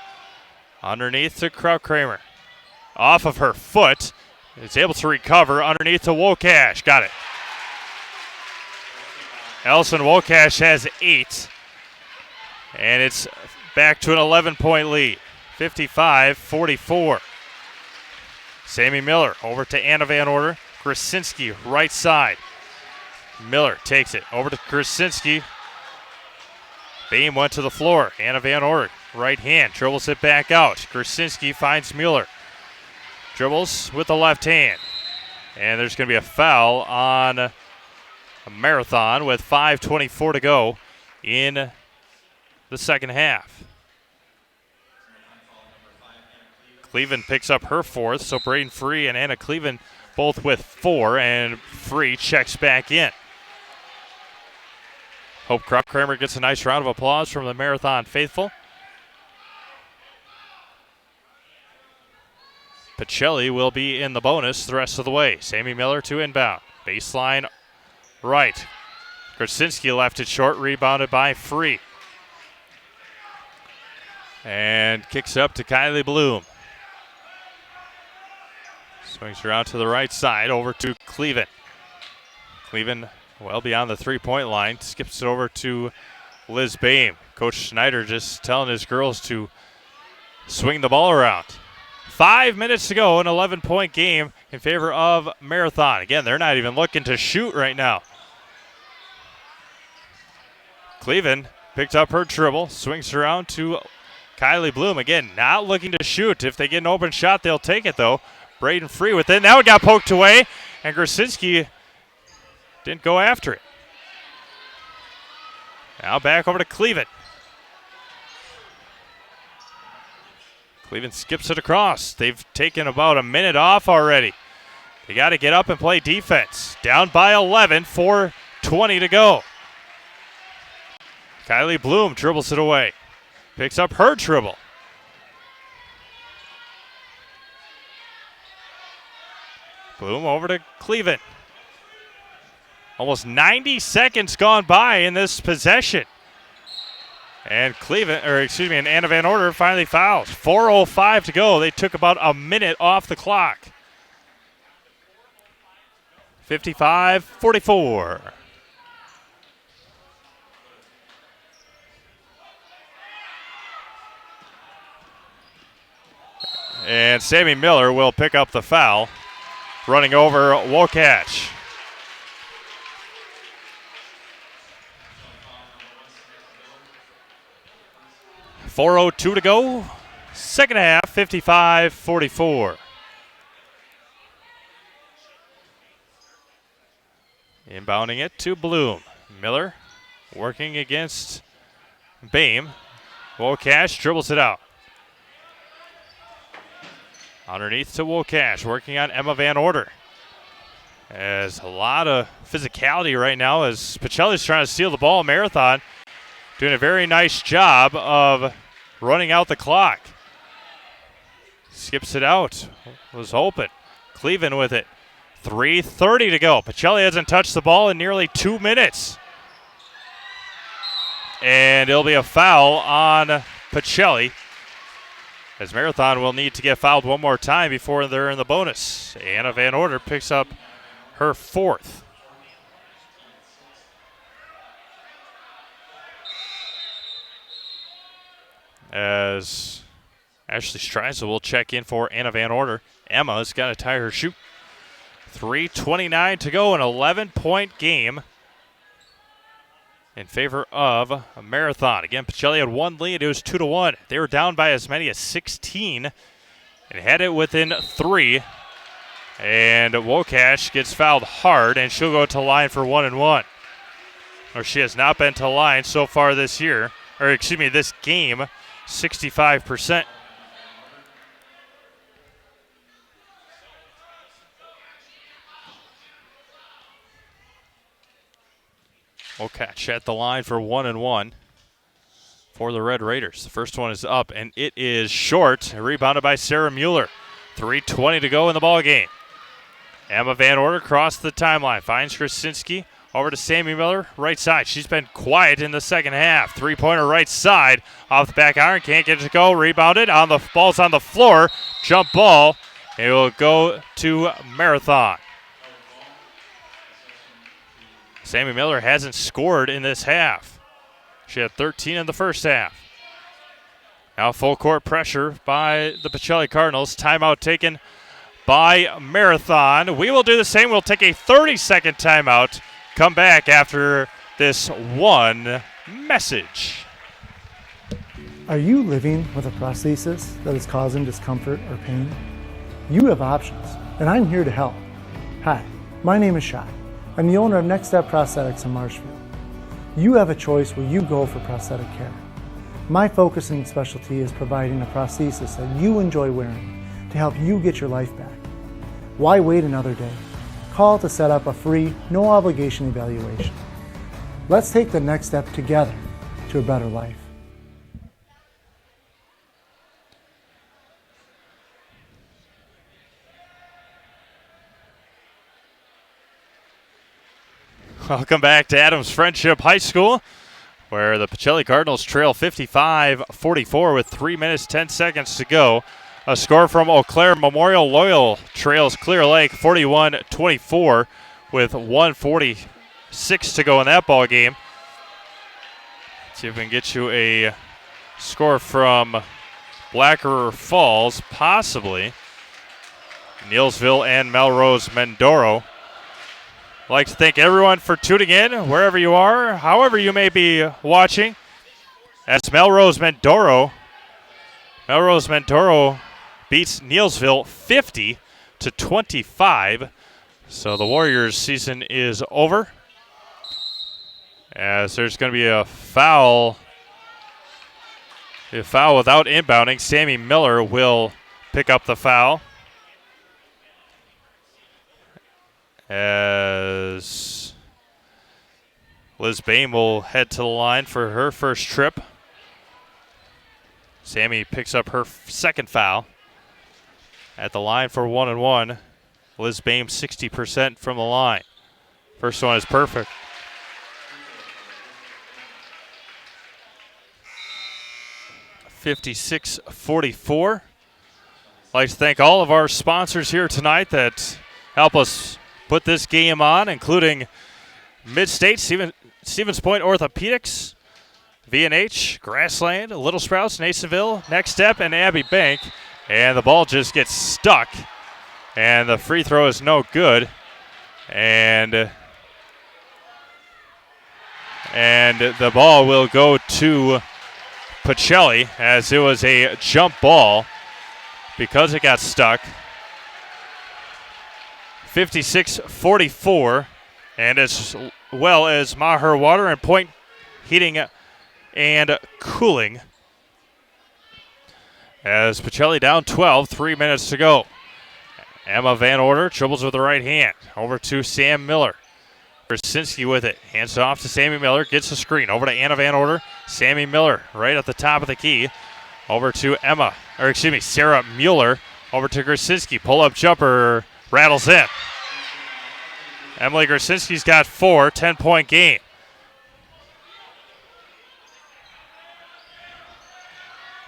Underneath to Kraut-Kramer. Off of her foot. Is able to recover. Underneath to Wolkach. Got it. Ellison Wolkach has 8. And it's back to an 11-point lead, 55-44. Sammy Miller over to Anna Van Order. Krasinski, right side. Miller takes it over to Krasinski. Beam went to the floor. Anna Van Order, right hand, dribbles it back out. Krasinski finds Mueller. Dribbles with the left hand. And there's going to be a foul on a Marathon with 5:24 to go in the second half. Cleveland picks up her fourth, so Braden Free and Anna Cleveland both with 4, and Free checks back in. Hope Kramer gets a nice round of applause from the Marathon faithful. Pacelli will be in the bonus the rest of the way. Sammy Miller to inbound. Baseline right. Krasinski left it short, rebounded by Free. And kicks up to Kylie Bloom. Swings around to the right side, over to Cleveland. Cleveland well beyond the three-point line. Skips it over to Liz Boehm. Coach Schneider just telling his girls to swing the ball around. 5 minutes to go, an 11-point game in favor of Marathon. Again, they're not even looking to shoot right now. Cleveland picked up her dribble, swings around to Kylie Bloom. Again, not looking to shoot. If they get an open shot, they'll take it, though. Braden Free with it. Now it got poked away, and Krasinski didn't go after it. Now back over to Cleveland. Cleveland skips it across. They've taken about a minute off already. They got to get up and play defense. Down by 11, 4:20 to go. Kylie Bloom dribbles it away. Picks up her dribble. Bloom over to Cleveland. Almost 90 seconds gone by in this possession. And and Anna Van Order finally fouls. 4:05 to go. They took about a minute off the clock. 55-44. And Sammy Miller will pick up the foul, running over Wokach. .402 to go. Second half, 55-44. Inbounding it to Bloom. Miller working against Boehm. Wokach dribbles it out. Underneath to Wokach, working on Emma Van Order. There's a lot of physicality right now as Pacelli's trying to steal the ball. Marathon doing a very nice job of running out the clock. Skips it out. Was open. Cleveland with it. 3:30 to go. Pacelli hasn't touched the ball in nearly 2 minutes. And it'll be a foul on Pacelli, as Marathon will need to get fouled one more time before they're in the bonus. Anna Van Order picks up her fourth. As Ashley Streisel will check in for Anna Van Order. Emma's got to tie her shoe. 3:29 to go, an 11-point game in favor of a Marathon. Again, Pacelli had one lead. It was 2-1. They were down by as many as 16 and had it within 3. And Wokach gets fouled hard, and she'll go to the line for 1-1. Or she has not been to the line so far this year, or excuse me, this game, 65%. Wokach at the line for 1-1 for the Red Raiders. The first one is up, and it is short. Rebounded by Sarah Mueller. 3:20 to go in the ball game. Emma Van Order crossed the timeline. Finds Krasinski. Over to Sammy Miller, right side. She's been quiet in the second half. Three-pointer right side. Off the back iron. Can't get it to go. Rebounded. Ball's on the floor. Jump ball. It will go to Marathon. Sammy Miller hasn't scored in this half. She had 13 in the first half. Now full court pressure by the Pacelli Cardinals. Timeout taken by Marathon. We will do the same. We'll take a 30-second timeout. Come back after this one message. Are you living with a prosthesis that is causing discomfort or pain? You have options, and I'm here to help. Hi, my name is Shai. I'm the owner of Next Step Prosthetics in Marshfield. You have a choice where you go for prosthetic care. My focus and specialty is providing a prosthesis that you enjoy wearing to help you get your life back. Why wait another day? Call to set up a free, no obligation evaluation. Let's take the next step together to a better life. Welcome back to Adams Friendship High School, where the Pacelli Cardinals trail 55-44 with 3 minutes, 10 seconds to go. A score from Eau Claire Memorial Loyal trails Clear Lake 41-24 with 1:46 to go in that ball game. See if we can get you a score from Blacker Falls, possibly. Neilsville and Melrose Mendoro. I'd like to thank everyone for tuning in, wherever you are, however you may be watching. As Melrose Mendoro beats Neilsville 50-25. So the Warriors' season is over. As there's going to be a foul without inbounding. Sammy Miller will pick up the foul. As Liz Bain will head to the line for her first trip. Sammy picks up her second foul. At the line for 1-1. Liz Bain 60% from the line. First one is perfect. (56-44). I'd like to thank all of our sponsors here tonight that help us put this game on, including Mid-State, Stevens Point Orthopedics, V&H, Grassland, Little Sprouts, Nasonville, Next Step, and Abbey Bank. And the ball just gets stuck, and the free throw is no good. And the ball will go to Pacelli, as it was a jump ball because it got stuck. 56-44, and as well as Maher Water and Point Heating and Cooling. As Pacelli down 12, 3 minutes to go. Emma Van Order dribbles with the right hand. Over to Sam Miller. Krasinski with it. Hands it off to Sammy Miller. Gets the screen. Over to Anna Van Order. Sammy Miller right at the top of the key. Over to Sarah Mueller. Over to Krasinski. Pull-up jumper. Rattles in. Emily Krasinski's got 4, 10-point game.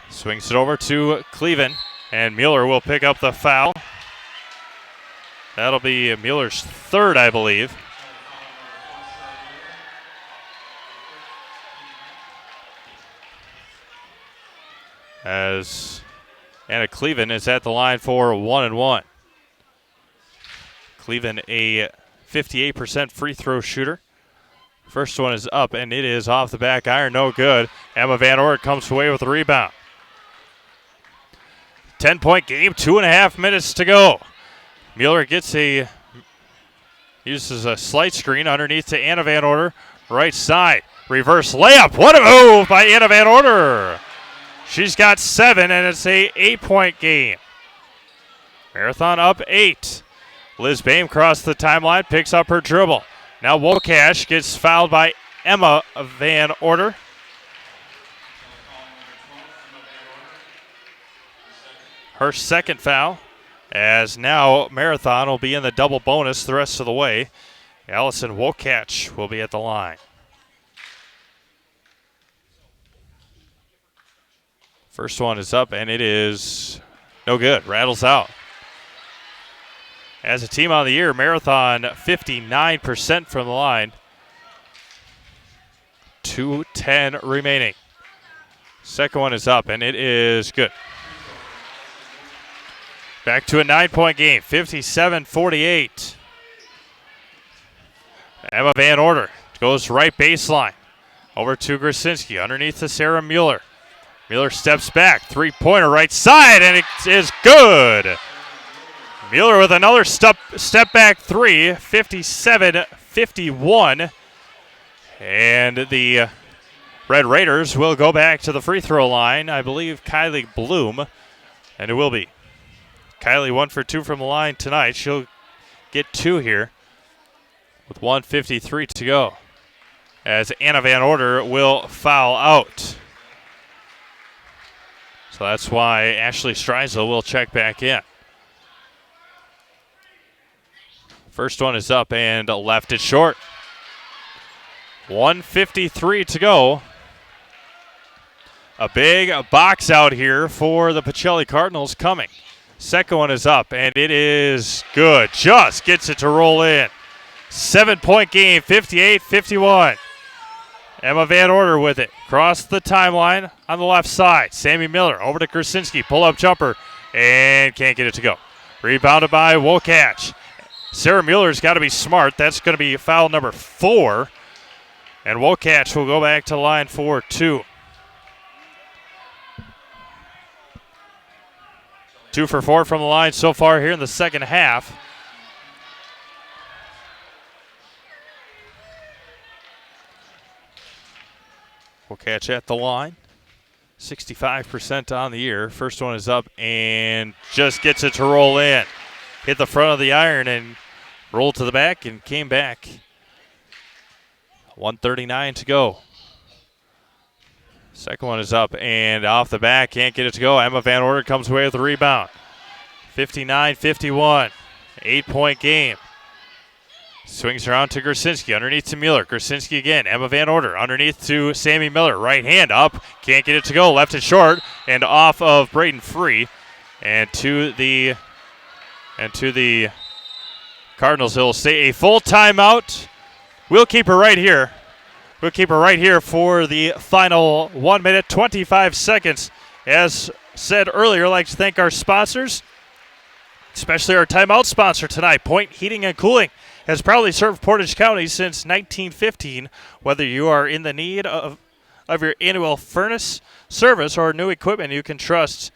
Swings it over to Cleveland, and Mueller will pick up the foul. That'll be Mueller's third, I believe. As Anna Cleveland is at the line for 1-1. Cleveland, a 58% free throw shooter. First one is up, and it is off the back iron, no good. Emma Van Ork comes away with the rebound. 10-point game, 2.5 minutes to go. Mueller uses a slight screen underneath to Anna Van Order, right side. Reverse layup, what a move by Anna Van Order. She's got 7, and it's a 8-point game. Marathon up 8. Liz Bain across the timeline, picks up her dribble. Now Wokash gets fouled by Emma Van Order. Her second foul, as now Marathon will be in the double bonus the rest of the way. Allison Wokach will be at the line. First one is up, and it is no good. Rattles out. As a team on the year, Marathon 59% from the line. 2:10 remaining. Second one is up, and it is good. Back to a 9-point game, 57-48. Emma Van Order goes right baseline. Over to Grasinski, underneath to Sarah Mueller. Mueller steps back, three-pointer right side, and it is good. Mueller with another step back three, 57-51. And the Red Raiders will go back to the free throw line. I believe Kylie Bloom, and it will be. Kylie 1 for 2 from the line tonight. She'll get 2 here with 1:53 to go, as Anna Van Order will foul out. So that's why Ashley Streisel will check back in. First one is up and left it short. 1:53 to go. A big box out here for the Pacelli Cardinals coming. Second one is up, and it is good. Just gets it to roll in. 7-point game, 58-51. Emma Van Order with it. Across the timeline on the left side. Sammy Miller over to Krasinski. Pull-up jumper, and can't get it to go. Rebounded by Wokach. Sarah Mueller's got to be smart. That's going to be foul number 4. And Wokach will go back to line for 2. 2 for 4 from the line so far here in the second half. Wokach at the line. 65% on the year. First one is up and just gets it to roll in. Hit the front of the iron and rolled to the back and came back. 1:39 to go. Second one is up and off the back. Can't get it to go. Emma Van Order comes away with the rebound. 59-51. 8-point game. Swings around to Grasinski. Underneath to Mueller. Grasinski again. Emma Van Order. Underneath to Sammy Miller. Right hand up. Can't get it to go. Left it short. And off of Braden Free. And to the Cardinals, he'll stay a full timeout. We'll keep her right here. We'll keep her right here for the final 1 minute, 25 seconds. As said earlier, I'd like to thank our sponsors, especially our timeout sponsor tonight, Point Heating and Cooling. Has proudly served Portage County since 1915. Whether you are in the need of your annual furnace service or new equipment, you can trust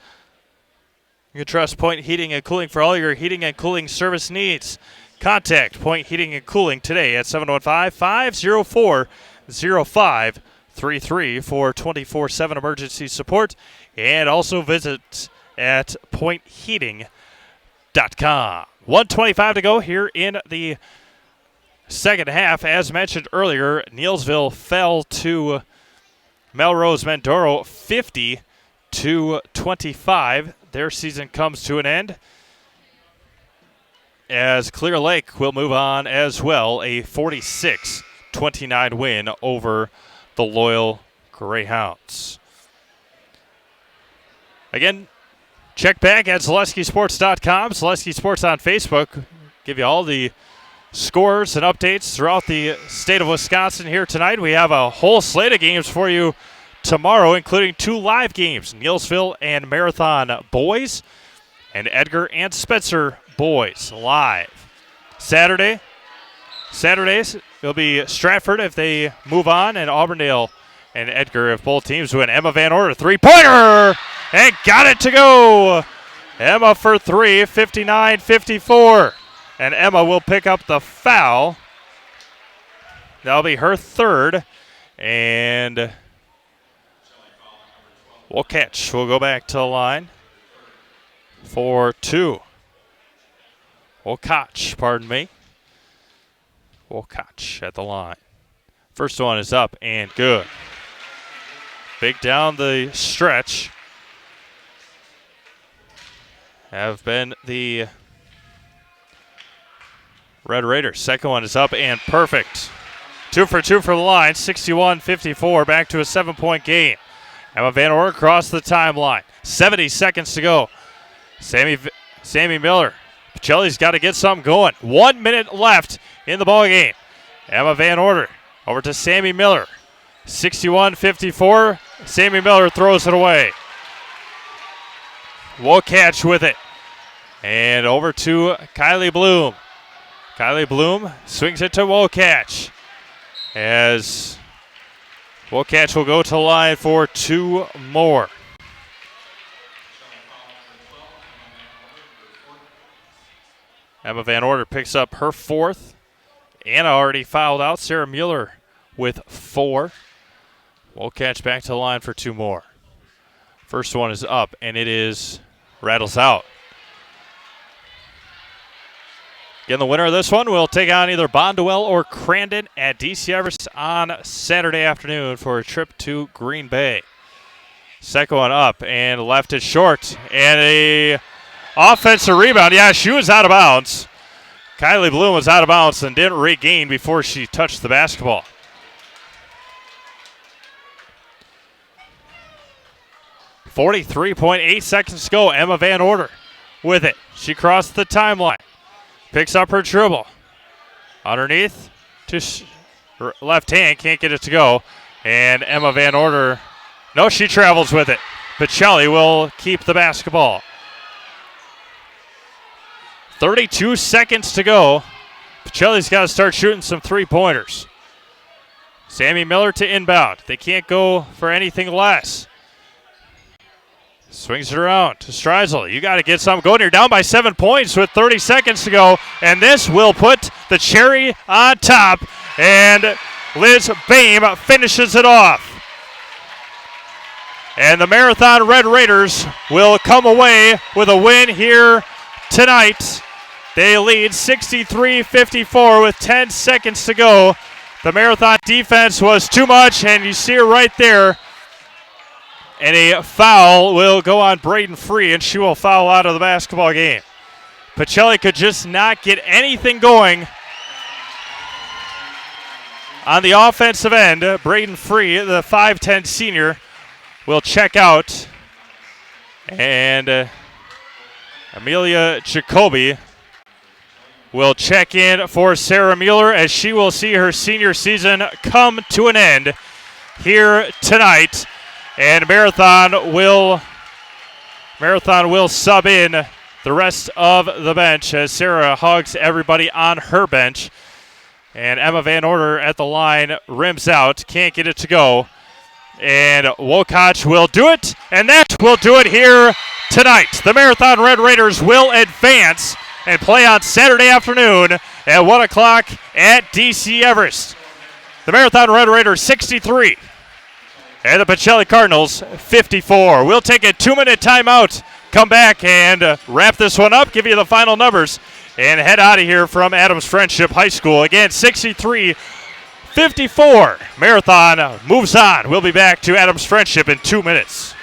Point Heating and Cooling for all your heating and cooling service needs. Contact Point Heating and Cooling today at 715-504-0533 for 24/7 emergency support, and also visit at pointheating.com. 1:25 to go here in the second half. As mentioned earlier, Neelsville fell to Melrose Mendoro 50-25. Their season comes to an end, as Clear Lake will move on as well, a 46-29 win over the Loyal Greyhounds. Again, check back at ZaleskiSports.com. Zaleski Sports on Facebook. Give you all the scores and updates throughout the state of Wisconsin here tonight. We have a whole slate of games for you tomorrow, including 2 live games, Neelsville and Marathon boys, and Edgar and Spencer boys live. Saturdays, it'll be Stratford if they move on, and Auburndale and Edgar if both teams win. Emma Van Order, three-pointer, and got it to go. Emma for 3, 59-54. And Emma will pick up the foul. That'll be her third. And Wokach will go back to the line for 2. Wokach, pardon me. Wokach at the line. First one is up and good. Big down the stretch have been the Red Raiders. Second one is up and perfect. 2 for 2 from the line, 61-54, back to a 7-point game. Emma Van Order across the timeline. 70 seconds to go. Sammy Miller. Pacelli's got to get something going. 1 minute left in the ball game. Emma Van Order over to Sammy Miller. 61-54. Sammy Miller throws it away. Wokach with it. And over to Kylie Bloom. Kylie Bloom swings it to Wokach. As Wokach will go to the line for 2 more. Emma Van Order picks up her 4th. Anna already fouled out. Sarah Mueller with 4. Wokach back to the line for 2 more. First one is up, and it is rattles out. Again, the winner of this one will take on either Bondwell or Crandon at DC Everest on Saturday afternoon for a trip to Green Bay. Second one up and left it short. And a offensive rebound. Yeah, she was out of bounds. Kylie Bloom was out of bounds and didn't regain before she touched the basketball. .8 seconds to go. Emma Van Order with it. She crossed the timeline. Picks up her dribble. Underneath to left hand. Can't get it to go. And Emma Van Order, no, she travels with it. Pacelli will keep the basketball. 32 seconds to go. Pacelli's got to start shooting some three-pointers. Sammy Miller to inbound. They can't go for anything less. Swings it around to Streisel. You got to get something going. You're down by 7 points with 30 seconds to go. And this will put the cherry on top. And Liz Boehm finishes it off. And the Marathon Red Raiders will come away with a win here tonight. They lead 63-54 with 10 seconds to go. The Marathon defense was too much, and you see her right there. And a foul will go on Braden Free, and she will foul out of the basketball game. Pacelli could just not get anything going on the offensive end. Braden Free, the 5'10 senior, will check out. And Amelia Jacoby will check in for Sarah Mueller as she will see her senior season come to an end here tonight. And Marathon will sub in the rest of the bench as Sarah hugs everybody on her bench. And Emma Van Order at the line rims out, can't get it to go. And Wokach will do it, and that will do it here tonight. The Marathon Red Raiders will advance and play on Saturday afternoon at 1 o'clock at DC Everest. The Marathon Red Raiders 63. And the Pacelli Cardinals, 54. We'll take a 2-minute timeout, come back and wrap this one up, give you the final numbers, and head out of here from Adams Friendship High School. Again, 63-54. Marathon moves on. We'll be back to Adams Friendship in 2 minutes.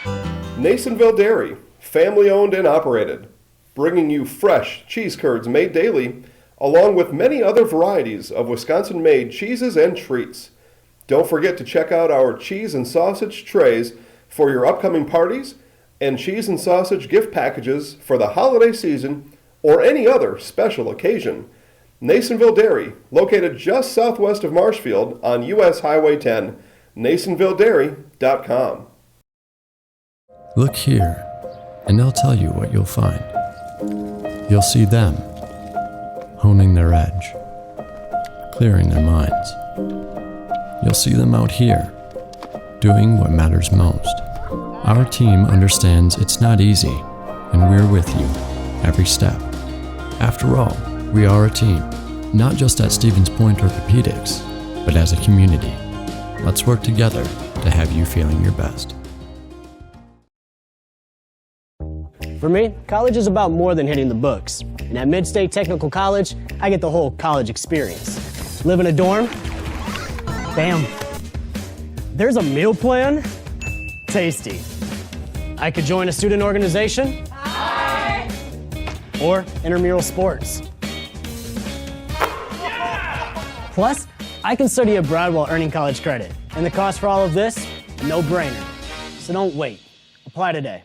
Nasonville Dairy, family owned and operated, bringing you fresh cheese curds made daily, along with many other varieties of Wisconsin-made cheeses and treats. Don't forget to check out our cheese and sausage trays for your upcoming parties and cheese and sausage gift packages for the holiday season or any other special occasion. Nasonville Dairy, located just southwest of Marshfield on U.S. Highway 10, NasonvilleDairy.com. Look here, and I'll tell you what you'll find. You'll see them honing their edge, clearing their minds. You'll see them out here, doing what matters most. Our team understands it's not easy, and we're with you every step. After all, we are a team, not just at Stevens Point Orthopedics, but as a community. Let's work together to have you feeling your best. For me, college is about more than hitting the books. And at Mid-State Technical College, I get the whole college experience. Live in a dorm? Bam. There's a meal plan? Tasty. I could join a student organization? Hi. Or intramural sports. Plus, I can study abroad while earning college credit. And the cost for all of this? A no-brainer. So don't wait. Apply today.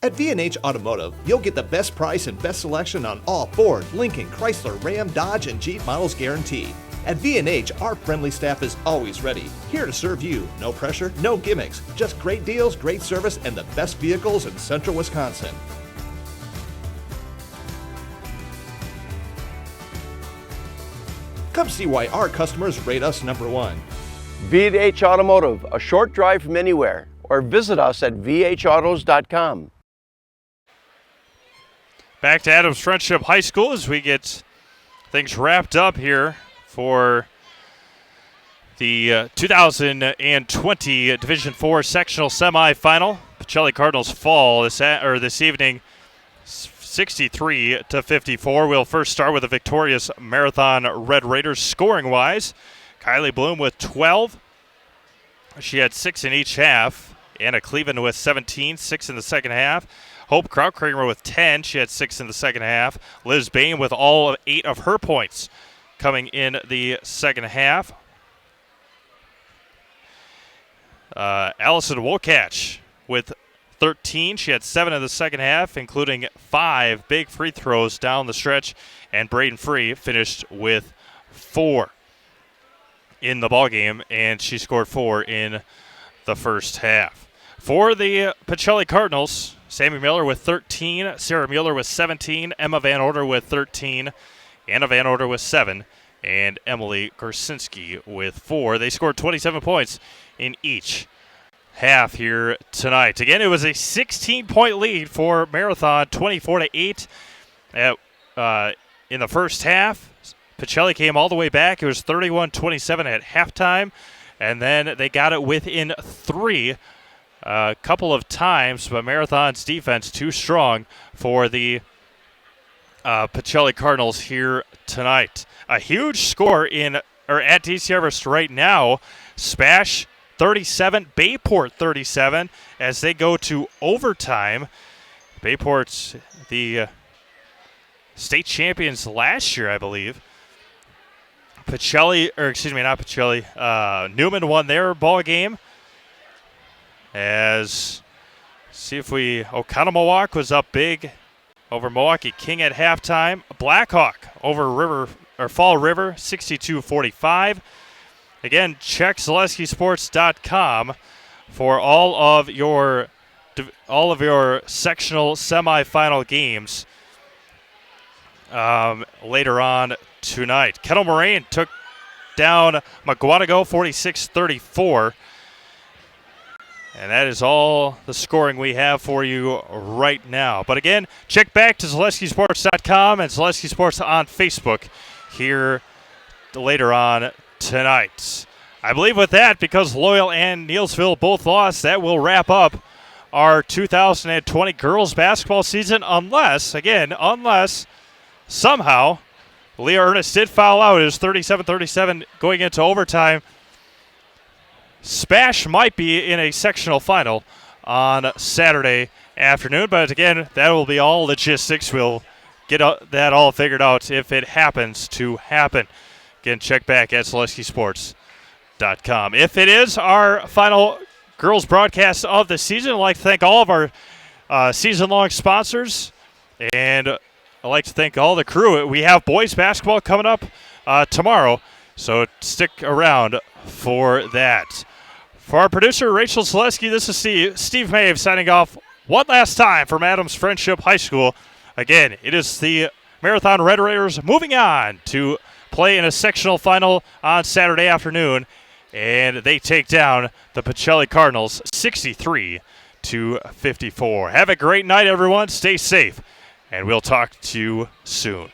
At V&H Automotive, you'll get the best price and best selection on all Ford, Lincoln, Chrysler, Ram, Dodge, and Jeep models guaranteed. At V&H, our friendly staff is always ready, here to serve you. No pressure, no gimmicks, just great deals, great service, and the best vehicles in central Wisconsin. Come see why our customers rate us #1. V&H Automotive, a short drive from anywhere, or visit us at vhautos.com. Back to Adams Friendship High School as we get things wrapped up here for the 2020 Division IV sectional semifinal. Pacelli Cardinals fall this evening 63-54. We'll first start with the victorious Marathon Red Raiders scoring-wise. Kylie Bloom with 12. She had 6 in each half. Anna Cleveland with 17, 6 in the second half. Hope Krautkramer with 10. She had 6 in the second half. Liz Bain with all 8 of her points coming in the second half. Allison Wokach with 13. She had 7 in the second half, including 5 big free throws down the stretch. And Braden Free finished with 4 in the ballgame, and she scored 4 in the first half. For the Pacelli Cardinals, Sammy Miller with 13, Sarah Mueller with 17, Emma Van Order with 13, Anna Van Order with 7, and Emily Gorsinski with 4. They scored 27 points in each half here tonight. Again, it was a 16-point lead for Marathon, 24-8 in the first half. Pacelli came all the way back. It was 31-27 at halftime, and then they got it within 3 a couple of times, but Marathon's defense too strong for the Pacelli Cardinals here tonight. A huge score at DC Everest right now. Spash 37, Bayport 37 as they go to overtime. Bayport's the state champions last year, I believe. Newman won their ball game. Oconomowoc was up big over Milwaukee King at halftime. Blackhawk over Fall River, 62-45. Again, check ZaleskiSports.com for all of your sectional semifinal games later on tonight. Kettle Moraine took down McGuanago 46-34. And that is all the scoring we have for you right now. But again, check back to ZaleskiSports.com and Zaleski Sports on Facebook here later on tonight. I believe with that, because Loyal and Neelsville both lost, that will wrap up our 2020 girls basketball season unless somehow Leah Ernest did foul out. It was 37-37 going into overtime. Spash might be in a sectional final on Saturday afternoon, but again, that will be all logistics. We'll get that all figured out if it happens to happen. Again, check back at ZaleskiSports.com. If it is our final girls broadcast of the season, I'd like to thank all of our season-long sponsors, and I'd like to thank all the crew. We have boys basketball coming up tomorrow, so stick around for that. For our producer, Rachel Zaleski, this is Steve Mave signing off one last time from Adams Friendship High School. Again, it is the Marathon Red Raiders moving on to play in a sectional final on Saturday afternoon, and they take down the Pacelli Cardinals 63-54. Have a great night, everyone. Stay safe, and we'll talk to you soon.